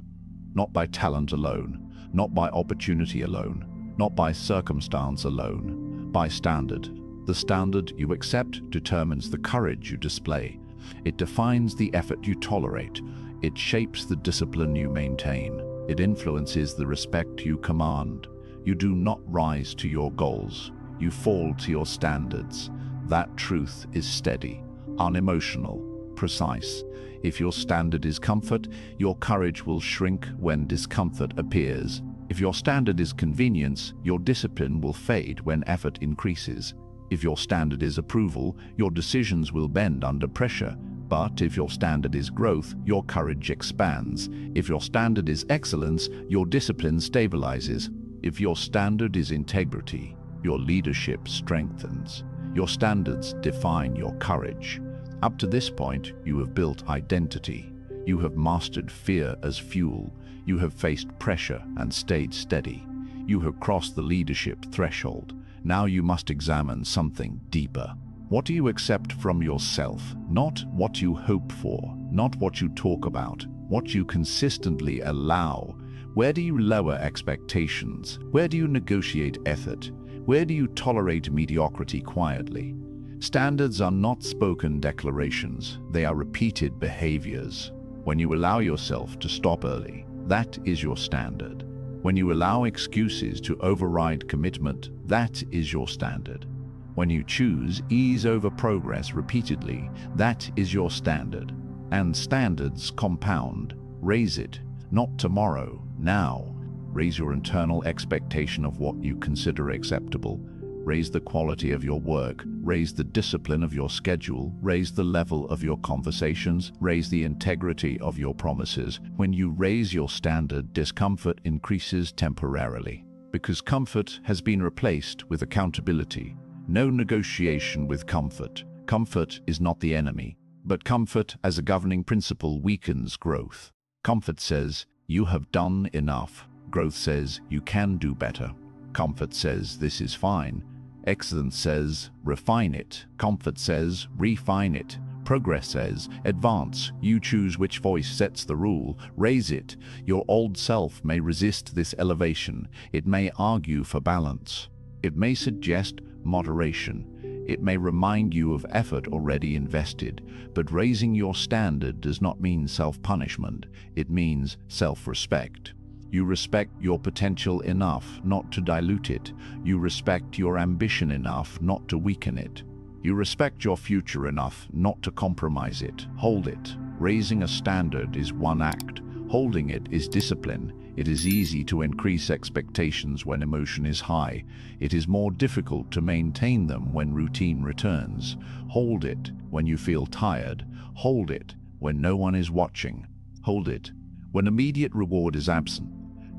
Not by talent alone, not by opportunity alone, not by circumstance alone, by standard. The standard you accept determines the courage you display. It defines the effort you tolerate. It shapes the discipline you maintain. It influences the respect you command. You do not rise to your goals. You fall to your standards. That truth is steady, unemotional, precise. If your standard is comfort, your courage will shrink when discomfort appears. If your standard is convenience, your discipline will fade when effort increases. If your standard is approval, your decisions will bend under pressure. But if your standard is growth, your courage expands. If your standard is excellence, your discipline stabilizes. If your standard is integrity, your leadership strengthens. Your standards define your courage. Up to this point, you have built identity. You have mastered fear as fuel. You have faced pressure and stayed steady. You have crossed the leadership threshold. Now you must examine something deeper. What do you accept from yourself? Not what you hope for, not what you talk about, what you consistently allow. Where do you lower expectations? Where do you negotiate effort? Where do you tolerate mediocrity quietly? Standards are not spoken declarations, they are repeated behaviors. When you allow yourself to stop early, that is your standard. When you allow excuses to override commitment, that is your standard. When you choose ease over progress repeatedly, that is your standard. And standards compound. Raise it, not tomorrow, now. Raise your internal expectation of what you consider acceptable. Raise the quality of your work. Raise the discipline of your schedule. Raise the level of your conversations. Raise the integrity of your promises. When you raise your standard, discomfort increases temporarily, because comfort has been replaced with accountability. No negotiation with comfort. Comfort is not the enemy, but comfort as a governing principle weakens growth. Comfort says, you have done enough. Growth says, you can do better. Comfort says, this is fine. Excellence says, refine it. Comfort says, refine it. Progress says, advance. You choose which voice sets the rule. Raise it. Your old self may resist this elevation. It may argue for balance. It may suggest moderation. It may remind you of effort already invested. But raising your standard does not mean self-punishment. It means self-respect. You respect your potential enough not to dilute it. You respect your ambition enough not to weaken it. You respect your future enough not to compromise it. Hold it. Raising a standard is one act. Holding it is discipline. It is easy to increase expectations when emotion is high. It is more difficult to maintain them when routine returns. Hold it when you feel tired. Hold it when no one is watching. Hold it when immediate reward is absent.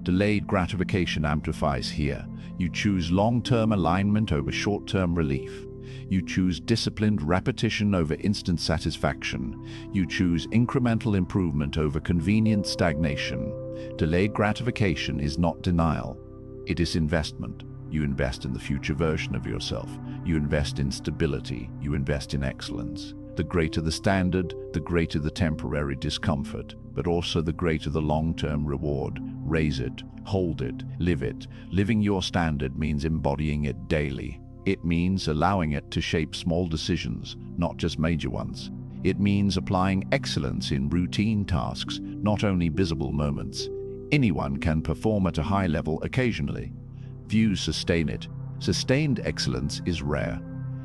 Delayed gratification amplifies here. You choose long-term alignment over short-term relief. You choose disciplined repetition over instant satisfaction. You choose incremental improvement over convenient stagnation. Delayed gratification is not denial. It is investment. You invest in the future version of yourself. You invest in stability. You invest in excellence. The greater the standard, the greater the temporary discomfort, but also the greater the long-term reward. Raise it, hold it, live it. Living your standard means embodying it daily. It means allowing it to shape small decisions, not just major ones. It means applying excellence in routine tasks, not only visible moments. Anyone can perform at a high level occasionally. Few sustain it. Sustained excellence is rare,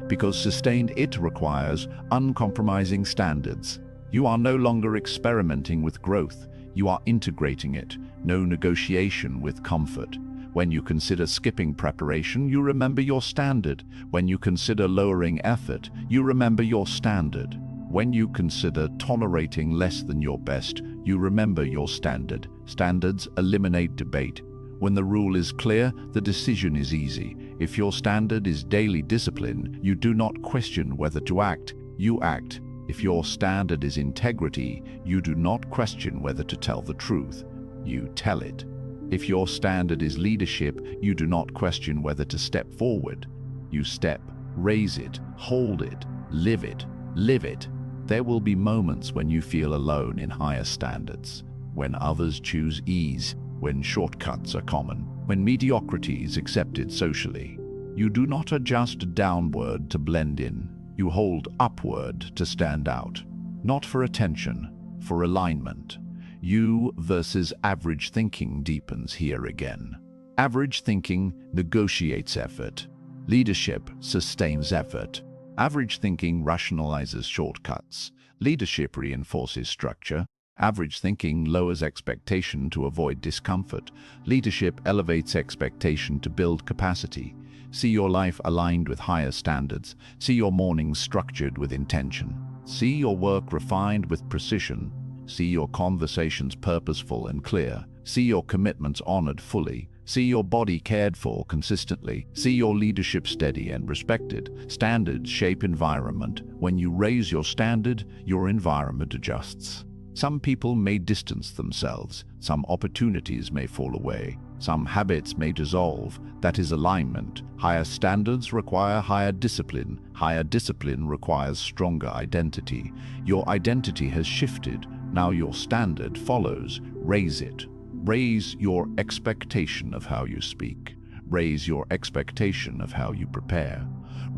because sustained it requires uncompromising standards. You are no longer experimenting with growth. You are integrating it. No negotiation with comfort. When you consider skipping preparation, you remember your standard. When you consider lowering effort, you remember your standard. When you consider tolerating less than your best, you remember your standard. Standards eliminate debate. When the rule is clear, the decision is easy. If your standard is daily discipline, you do not question whether to act, you act. If your standard is integrity, you do not question whether to tell the truth, you tell it. If your standard is leadership, you do not question whether to step forward. You step, raise it, hold it, live it, live it. There will be moments when you feel alone in higher standards, when others choose ease, when shortcuts are common, when mediocrity is accepted socially. You do not adjust downward to blend in. You hold upward to stand out. Not for attention, for alignment. You versus average thinking deepens here again. Average thinking negotiates effort. Leadership sustains effort. Average thinking rationalizes shortcuts. Leadership reinforces structure. Average thinking lowers expectation to avoid discomfort. Leadership elevates expectation to build capacity. See your life aligned with higher standards. See your mornings structured with intention. See your work refined with precision. See your conversations purposeful and clear. See your commitments honored fully. See your body cared for consistently. See your leadership steady and respected. Standards shape environment. When you raise your standard, your environment adjusts. Some people may distance themselves. Some opportunities may fall away. Some habits may dissolve. That is alignment. Higher standards require higher discipline. Higher discipline requires stronger identity. Your identity has shifted. Now your standard follows. Raise it. Raise your expectation of how you speak. Raise your expectation of how you prepare.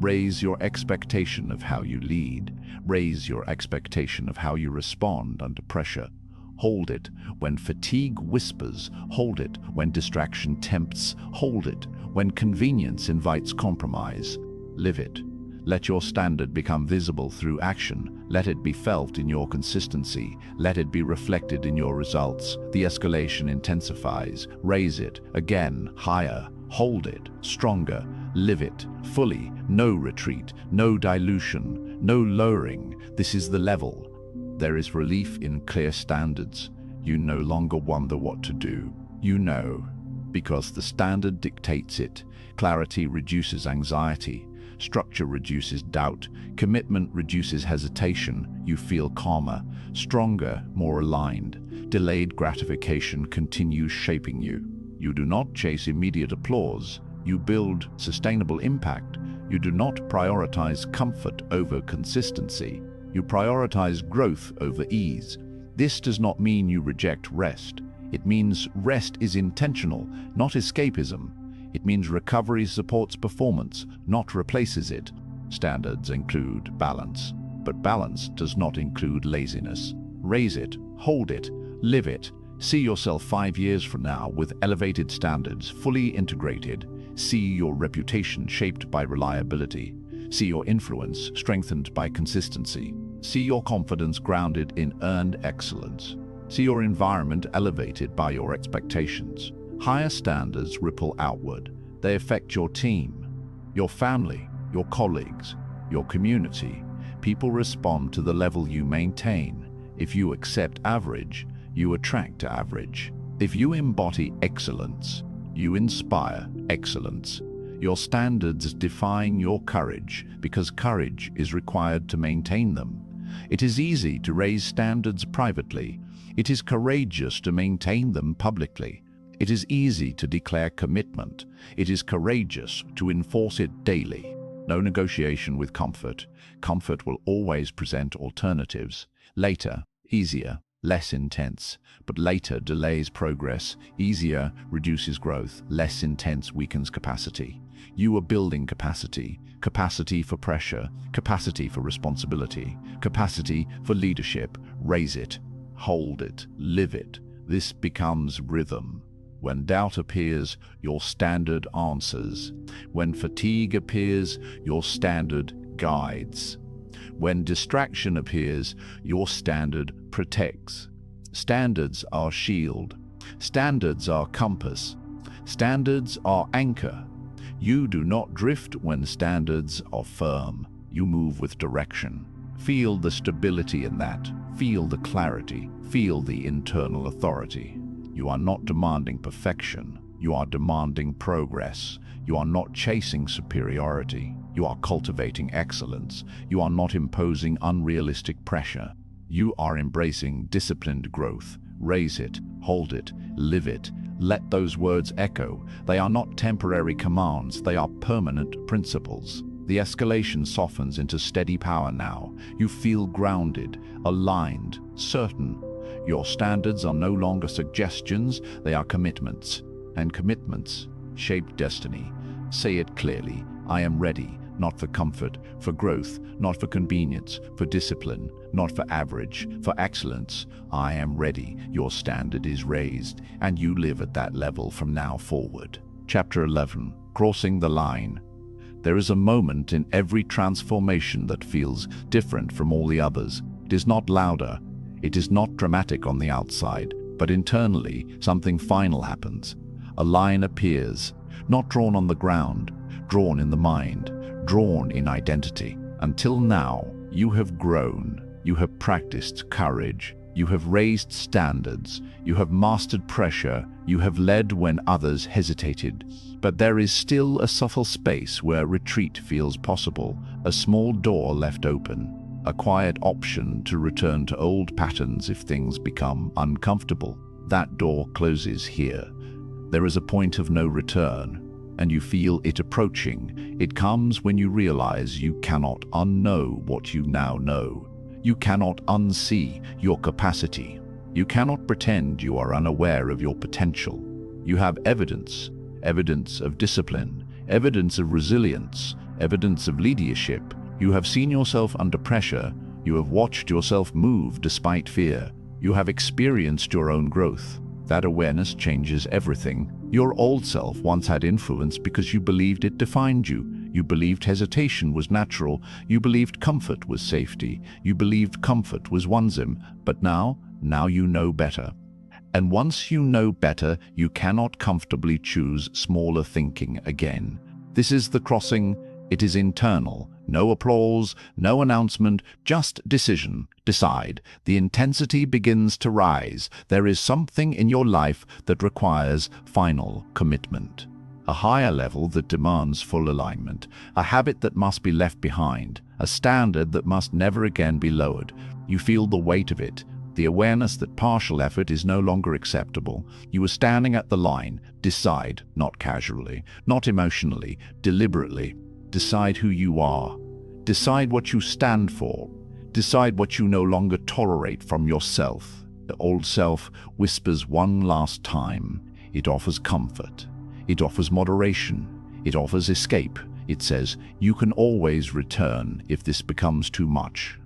Raise your expectation of how you lead. Raise your expectation of how you respond under pressure. Hold it when fatigue whispers. Hold it when distraction tempts. Hold it when convenience invites compromise. Live it. Let your standard become visible through action. Let it be felt in your consistency. Let it be reflected in your results. The escalation intensifies. Raise it again, higher. Hold it, stronger. Live it fully. No retreat, no dilution, no lowering. This is the level. There is relief in clear standards. You no longer wonder what to do. You know, because the standard dictates it. Clarity reduces anxiety. Structure reduces doubt. Commitment reduces hesitation. You feel calmer, stronger, more aligned. Delayed gratification continues shaping you. You do not chase immediate applause. You build sustainable impact. You do not prioritize comfort over consistency. You prioritize growth over ease. This does not mean you reject rest. It means rest is intentional, not escapism. It means recovery supports performance, not replaces it. Standards include balance, but balance does not include laziness. Raise it, hold it, live it. See yourself 5 years from now with elevated standards, fully integrated. See your reputation shaped by reliability. See your influence strengthened by consistency. See your confidence grounded in earned excellence. See your environment elevated by your expectations. Higher standards ripple outward. They affect your team, your family, your colleagues, your community. People respond to the level you maintain. If you accept average, you attract average. If you embody excellence, you inspire excellence. Your standards define your courage because courage is required to maintain them. It is easy to raise standards privately. It is courageous to maintain them publicly. It is easy to declare commitment. It is courageous to enforce it daily. No negotiation with comfort. Comfort will always present alternatives. Later, easier, less intense. But later delays progress. Easier reduces growth. Less intense weakens capacity. You are building capacity. Capacity for pressure. Capacity for responsibility. Capacity for leadership. Raise it. Hold it. Live it. This becomes rhythm. When doubt appears, your standard answers. When fatigue appears, your standard guides. When distraction appears, your standard protects. Standards are shield. Standards are compass. Standards are anchor. You do not drift when standards are firm. You move with direction. Feel the stability in that. Feel the clarity. Feel the internal authority. You are not demanding perfection. You are demanding progress. You are not chasing superiority. You are cultivating excellence. You are not imposing unrealistic pressure. You are embracing disciplined growth. Raise it, hold it, live it. Let those words echo. They are not temporary commands. They are permanent principles. The escalation softens into steady power now. You feel grounded, aligned, certain. Your standards are no longer suggestions, they are commitments. And commitments shape destiny. Say it clearly. I am ready, not for comfort, for growth, not for convenience, for discipline, not for average, for excellence. I am ready. Your standard is raised, and you live at that level from now forward. Chapter 11. Crossing the line. There is a moment in every transformation that feels different from all the others. It is not louder. It is not dramatic on the outside, but internally something final happens. A line appears, not drawn on the ground, drawn in the mind, drawn in identity. Until now, you have grown, you have practiced courage, you have raised standards, you have mastered pressure, you have led when others hesitated. But there is still a subtle space where retreat feels possible, a small door left open. A quiet option to return to old patterns if things become uncomfortable. That door closes here. There is a point of no return, and you feel it approaching. It comes when you realize you cannot unknow what you now know. You cannot unsee your capacity. You cannot pretend you are unaware of your potential. You have evidence of discipline, evidence of resilience, evidence of leadership. You have seen yourself under pressure. You have watched yourself move despite fear. You have experienced your own growth. That awareness changes everything. Your old self once had influence because you believed it defined you. You believed hesitation was natural. You believed comfort was safety. You believed comfort was onesim. But now you know better. And once you know better, you cannot comfortably choose smaller thinking again. This is the crossing. It is internal. No applause, no announcement, just decision. Decide. The intensity begins to rise. There is something in your life that requires final commitment. A higher level that demands full alignment. A habit that must be left behind. A standard that must never again be lowered. You feel the weight of it. The awareness that partial effort is no longer acceptable. You are standing at the line. Decide, not casually, not emotionally, deliberately. Decide who you are. Decide what you stand for. Decide what you no longer tolerate from yourself. The old self whispers one last time. It offers comfort. It offers moderation. It offers escape. It says, you can always return if this becomes too much.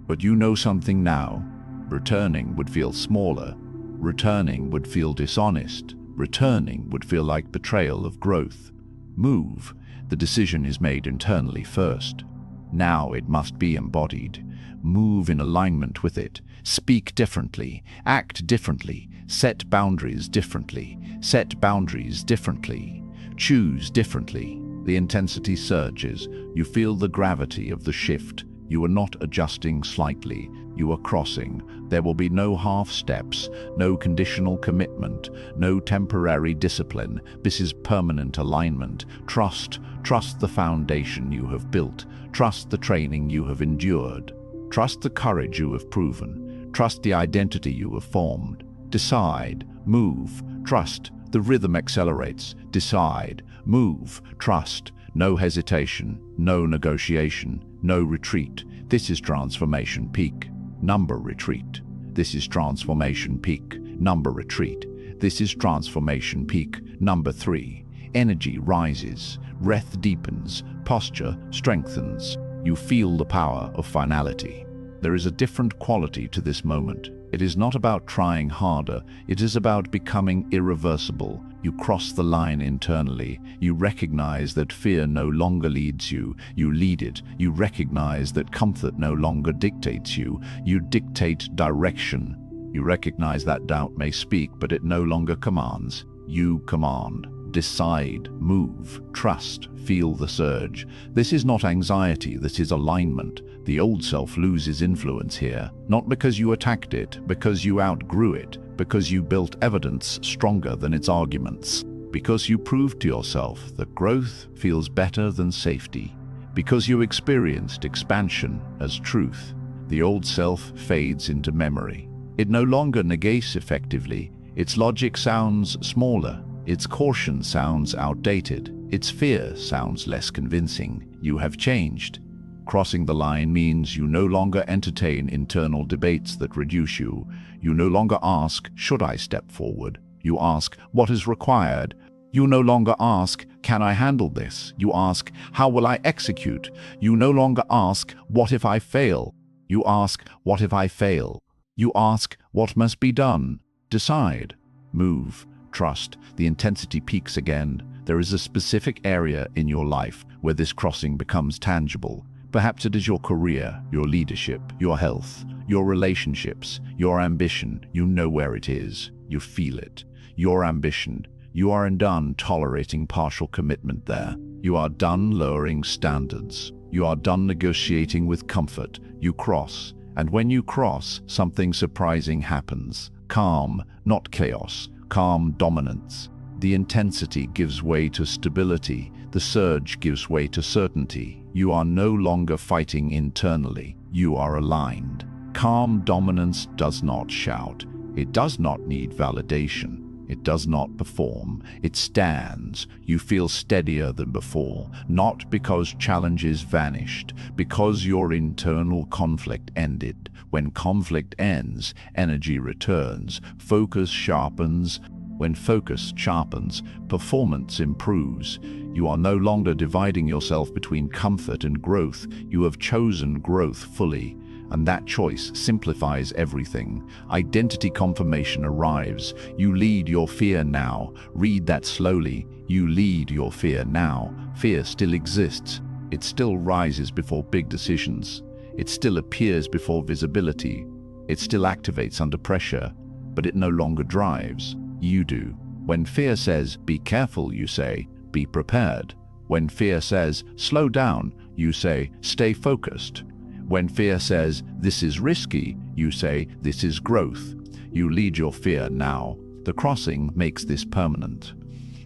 But you know something now. Returning would feel smaller. Returning would feel dishonest. Returning would feel like betrayal of growth. Move. The decision is made internally first. Now it must be embodied. Move in alignment with it. Speak differently. Act differently. Set boundaries differently. Set boundaries differently. Choose differently. The intensity surges. You feel the gravity of the shift. You are not adjusting slightly. You are crossing. There will be no half steps, no conditional commitment, no temporary discipline. This is permanent alignment. Trust the foundation you have built. Trust the training you have endured. Trust the courage you have proven. Trust the identity you have formed. Decide, move, trust. The rhythm accelerates. Decide, move, trust. No hesitation, no negotiation, no retreat. This is transformation peak. Number retreat. This is transformation peak. Number retreat. This is transformation peak. Number 3. Energy rises. Breath deepens. Posture strengthens. You feel the power of finality. There is a different quality to this moment. It is not about trying harder. It is about becoming irreversible. You cross the line internally. You recognize that fear no longer leads you. You lead it. You recognize that comfort no longer dictates you. You dictate direction. You recognize that doubt may speak, but it no longer commands. You command. Decide, move, trust, feel the surge. This is not anxiety, this is alignment. The old self loses influence here, not because you attacked it, because you outgrew it, because you built evidence stronger than its arguments, because you proved to yourself that growth feels better than safety, because you experienced expansion as truth. The old self fades into memory. It no longer negates effectively. Its logic sounds smaller. Its caution sounds outdated. Its fear sounds less convincing. You have changed. Crossing the line means you no longer entertain internal debates that reduce you. You no longer ask, should I step forward? You ask, what is required? You no longer ask, can I handle this? You ask, how will I execute? You no longer ask, what if I fail? You ask, what if I fail? You ask, what must be done? Decide. Move. Trust. The intensity peaks again. There is a specific area in your life where this crossing becomes tangible. Perhaps it is your career, your leadership, your health, your relationships, your ambition. You know where it is. You feel it. Your ambition. You are done tolerating partial commitment there. You are done lowering standards. You are done negotiating with comfort. You cross. And when you cross, something surprising happens. Calm, not chaos. Calm dominance. The intensity gives way to stability. The surge gives way to certainty. You are no longer fighting internally. You are aligned. Calm dominance does not shout. It does not need validation. It does not perform. It stands. You feel steadier than before, not because challenges vanished, because your internal conflict ended. When conflict ends, energy returns, focus sharpens. When focus sharpens, performance improves. You are no longer dividing yourself between comfort and growth. You have chosen growth fully. and that choice simplifies everything. Identity confirmation arrives. You lead your fear now. Read that slowly. You lead your fear now. Fear still exists. It still rises before big decisions. It still appears before visibility. It still activates under pressure, but it no longer drives. You do. When fear says, be careful, you say, be prepared. When fear says, slow down, you say, stay focused. When fear says, this is risky, you say, this is growth. You lead your fear now. The crossing makes this permanent.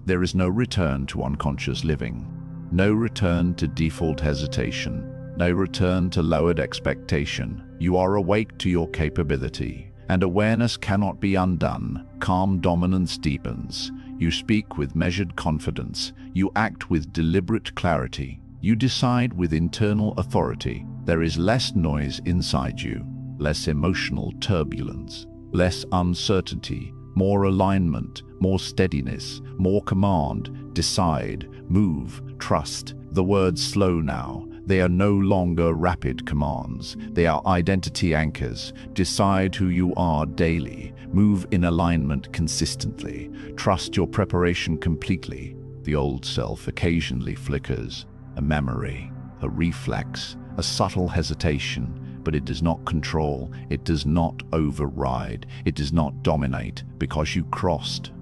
There is no return to unconscious living. No return to default hesitation. No return to lowered expectation. You are awake to your capability, and awareness cannot be undone. Calm dominance deepens. You speak with measured confidence. You act with deliberate clarity. You decide with internal authority. There is less noise inside you, less emotional turbulence, less uncertainty, more alignment, more steadiness, more command. Decide, move, trust. The words slow now. They are no longer rapid commands. They are identity anchors. Decide who you are daily. Move in alignment consistently. Trust your preparation completely. The old self occasionally flickers. A memory, a reflex, a subtle hesitation, but it does not control. It does not override. It does not dominate, because you crossed.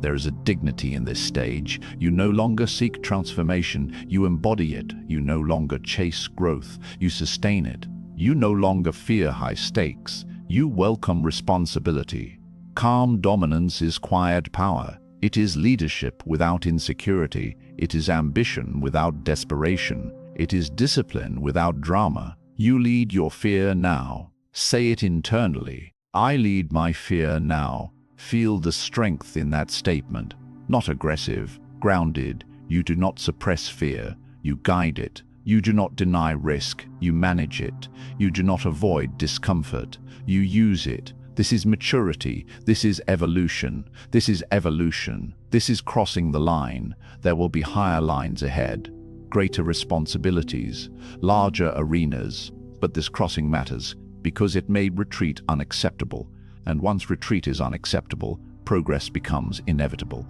There is a dignity in this stage. You no longer seek transformation. You embody it. You no longer chase growth. You sustain it. You no longer fear high stakes. You welcome responsibility. Calm dominance is quiet power. It is leadership without insecurity. It is ambition without desperation. It is discipline without drama. You lead your fear now. Say it internally. I lead my fear now. Feel the strength in that statement. Not aggressive, grounded. You do not suppress fear. You guide it. You do not deny risk. You manage it. You do not avoid discomfort. You use it. This is maturity. This is evolution. This is evolution. This is crossing the line. There will be higher lines ahead. Greater responsibilities. Larger arenas. But this crossing matters because it made retreat unacceptable. And once retreat is unacceptable, progress becomes inevitable.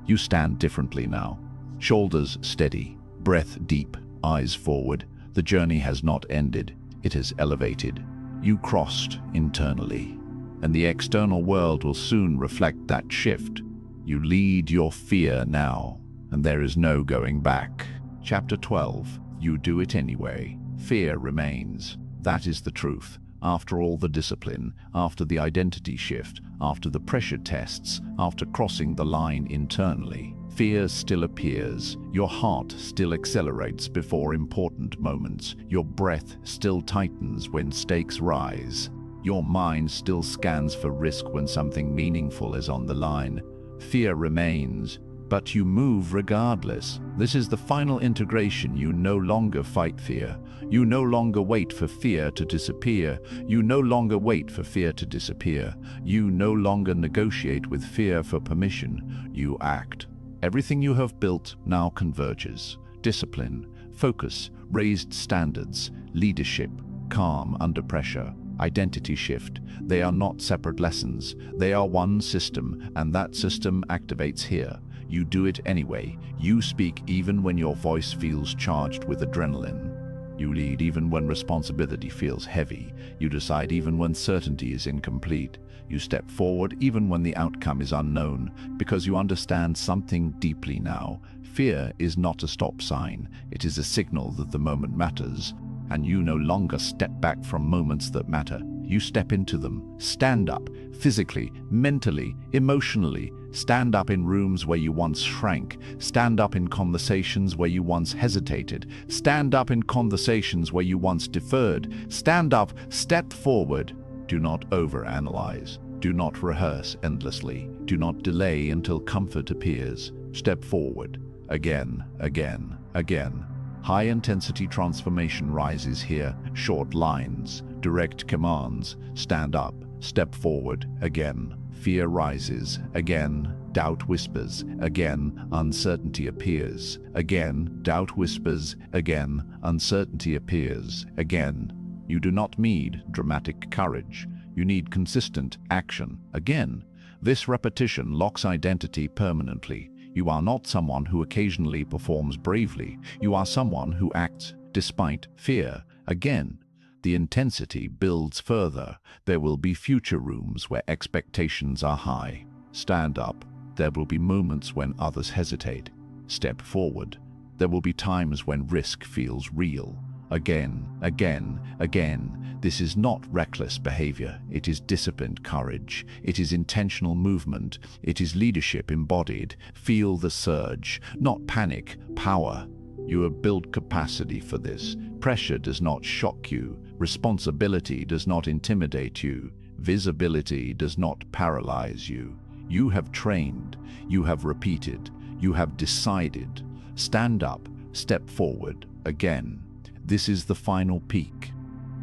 You stand differently now. Shoulders steady, breath deep, eyes forward. The journey has not ended. It has elevated. You crossed internally, and the external world will soon reflect that shift. You lead your fear now, and there is no going back. Chapter 12. You do it anyway. Fear remains. That is the truth. After all the discipline, after the identity shift, after the pressure tests, after crossing the line internally, fear still appears. Your heart still accelerates before important moments. Your breath still tightens when stakes rise. Your mind still scans for risk when something meaningful is on the line. Fear remains, but you move regardless. This is the final integration. You no longer fight fear. You no longer wait for fear to disappear. You no longer wait for fear to disappear. You no longer negotiate with fear for permission. You act. Everything you have built now converges. Discipline, focus, raised standards, leadership, calm under pressure, identity shift. They are not separate lessons. They are one system, and that system activates here. You do it anyway. You speak even when your voice feels charged with adrenaline. You lead even when responsibility feels heavy. You decide even when certainty is incomplete. You step forward even when the outcome is unknown, because you understand something deeply now. Fear is not a stop sign. It is a signal that the moment matters, and you no longer step back from moments that matter. You step into them. Stand up, physically, mentally, emotionally. Stand up in rooms where you once shrank. Stand up in conversations where you once hesitated. Stand up in conversations where you once deferred. Stand up, step forward. Do not overanalyze. Do not rehearse endlessly. Do not delay until comfort appears. Step forward. Again, again, again. High-intensity transformation rises here. Short lines, direct commands. Stand up, step forward, again. Fear rises, again. Doubt whispers, again. Uncertainty appears, again. Doubt whispers, again. Uncertainty appears, again. You do not need dramatic courage. You need consistent action. Again, this repetition locks identity permanently. You are not someone who occasionally performs bravely. You are someone who acts despite fear. Again, the intensity builds further. There will be future rooms where expectations are high. Stand up. There will be moments when others hesitate. Step forward. There will be times when risk feels real. Again, again, again. This is not reckless behavior. It is disciplined courage. It is intentional movement. It is leadership embodied. Feel the surge, not panic, power. You have built capacity for this. Pressure does not shock you. Responsibility does not intimidate you. Visibility does not paralyze you. You have trained. You have repeated. You have decided. Stand up. Step forward. Again. This is the final peak.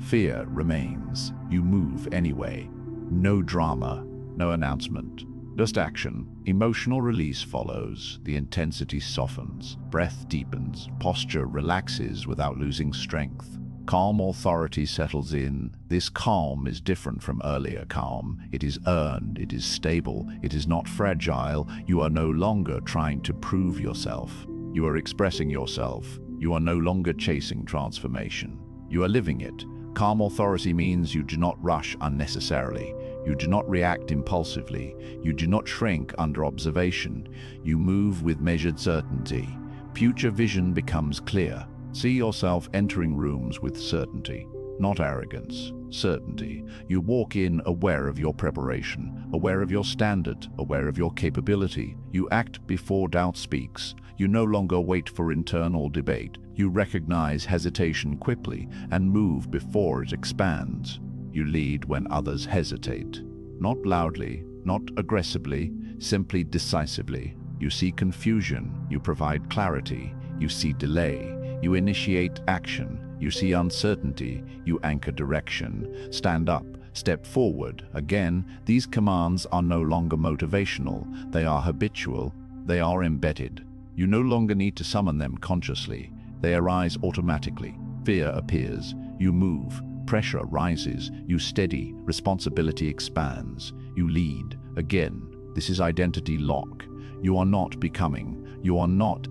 Fear remains. You move anyway. No drama, no announcement. Just action. Emotional release follows. The intensity softens. Breath deepens. Posture relaxes without losing strength. Calm authority settles in. This calm is different from earlier calm. It is earned. It is stable. It is not fragile. You are no longer trying to prove yourself. You are expressing yourself. You are no longer chasing transformation. You are living it. Calm authority means you do not rush unnecessarily. You do not react impulsively. You do not shrink under observation. You move with measured certainty. Future vision becomes clear. See yourself entering rooms with certainty, not arrogance. Certainty. You walk in aware of your preparation, aware of your standard, aware of your capability. You act before doubt speaks. You no longer wait for internal debate. You recognize hesitation quickly and move before it expands. You lead when others hesitate. Not loudly, not aggressively, simply decisively. You see confusion. You provide clarity. You see delay. You initiate action. You see uncertainty. You anchor direction. Stand up. Step forward. Again, these commands are no longer motivational. They are habitual. They are embedded. You no longer need to summon them consciously. They arise automatically. Fear appears. You move. Pressure rises. You steady. Responsibility expands. You lead. Again, this is identity lock. You are not becoming. You are not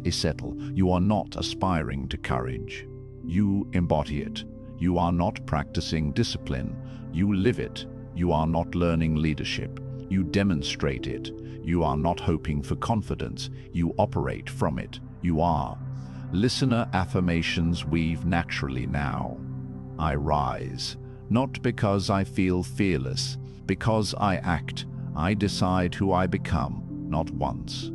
a settle. You are not aspiring to courage. You embody it. You are not practicing discipline. You live it. You are not learning leadership. You demonstrate it. You are not hoping for confidence. You operate from it. You are. Listener affirmations weave naturally now. I rise, not because I feel fearless, because I act. I decide who I become, not once.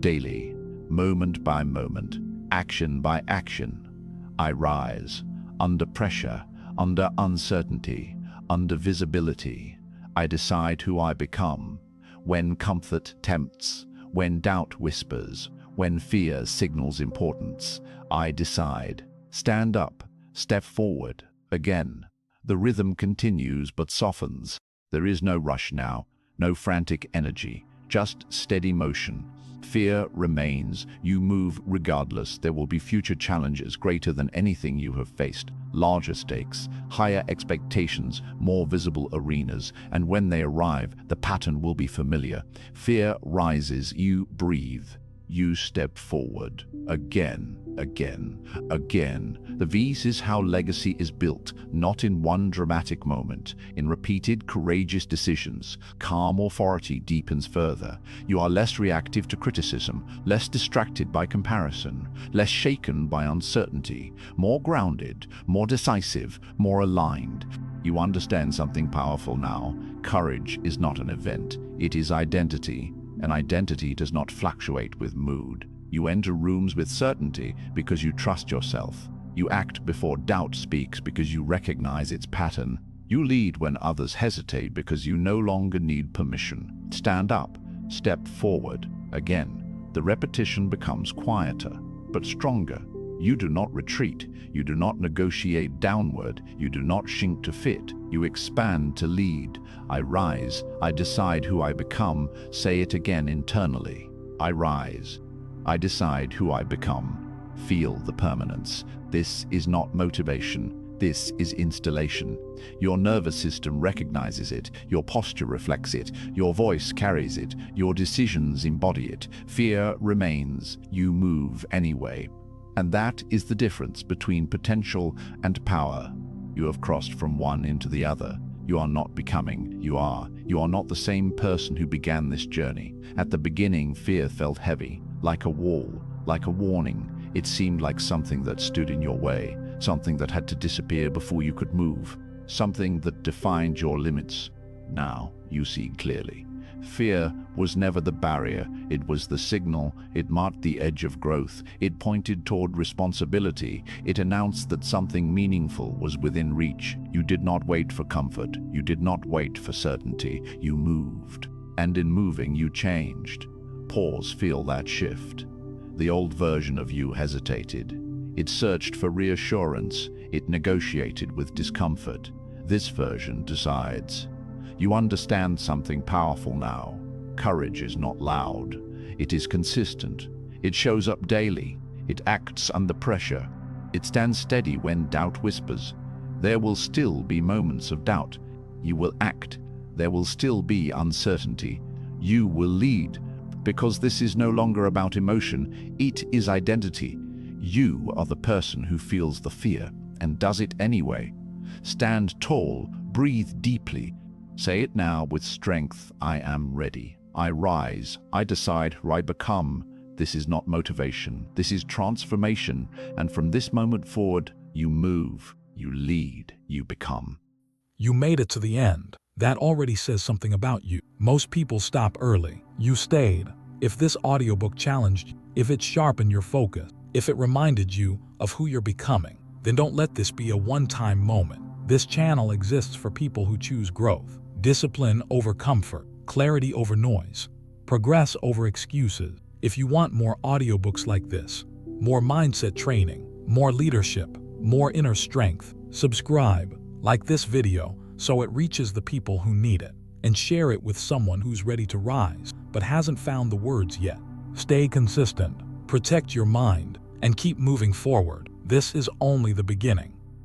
Daily, moment by moment, action by action. I rise, under pressure, under uncertainty, under visibility. I decide who I become. When comfort tempts, when doubt whispers, when fear signals importance, I decide. Stand up, step forward. Again, the rhythm continues but softens. There is no rush now, no frantic energy, just steady motion. Fear remains. You move regardless. There will be future challenges greater than anything you have faced. Larger stakes, higher expectations, more visible arenas, and when they arrive, the pattern will be familiar. Fear rises. You breathe. You step forward. Again, again, again. The V's is how legacy is built, not in one dramatic moment, in repeated, courageous decisions. Calm authority deepens further. You are less reactive to criticism, less distracted by comparison, less shaken by uncertainty, more grounded, more decisive, more aligned. You understand something powerful now. Courage is not an event. It is identity. And identity does not fluctuate with mood. You enter rooms with certainty because you trust yourself. You act before doubt speaks because you recognize its pattern. You lead when others hesitate because you no longer need permission. Stand up, step forward. Again, the repetition becomes quieter, but stronger. You do not retreat. You do not negotiate downward. You do not shrink to fit. You expand to lead. I rise. I decide who I become. Say it again internally. I rise. I decide who I become. Feel the permanence. This is not motivation. This is installation. Your nervous system recognizes it, your posture reflects it, your voice carries it, your decisions embody it. Fear remains, you move anyway. And that is the difference between potential and power. You have crossed from one into the other. You are not becoming, you are. You are not the same person who began this journey. At the beginning, fear felt heavy, like a wall, like a warning. It seemed like something that stood in your way, something that had to disappear before you could move, something that defined your limits. Now you see clearly. Fear was never the barrier, it was the signal. It marked the edge of growth. It pointed toward responsibility. It announced that something meaningful was within reach. You did not wait for comfort. You did not wait for certainty. You moved. And in moving, you changed. Pause, feel that shift. The old version of you hesitated. It searched for reassurance. It negotiated with discomfort. This version decides. You understand something powerful now. Courage is not loud. It is consistent. It shows up daily. It acts under pressure. It stands steady when doubt whispers. There will still be moments of doubt. You will act. There will still be uncertainty. You will lead. Because this is no longer about emotion, it is identity. You are the person who feels the fear and does it anyway. Stand tall, breathe deeply. Say it now with strength. I am ready. I rise. I decide. I become. This is not motivation. This is transformation. And from this moment forward, you move, you lead, you become. You made it to the end. That already says something about you. Most people stop early. You stayed. If this audiobook challenged you, if it sharpened your focus, if it reminded you of who you're becoming, then don't let this be a one-time moment. This channel exists for people who choose growth, discipline over comfort, clarity over noise, progress over excuses. If you want more audiobooks like this, more mindset training, more leadership, more inner strength, subscribe, like this video so it reaches the people who need it, and share it with someone who's ready to rise but hasn't found the words yet. Stay consistent, protect your mind, and keep moving forward. This is only the beginning.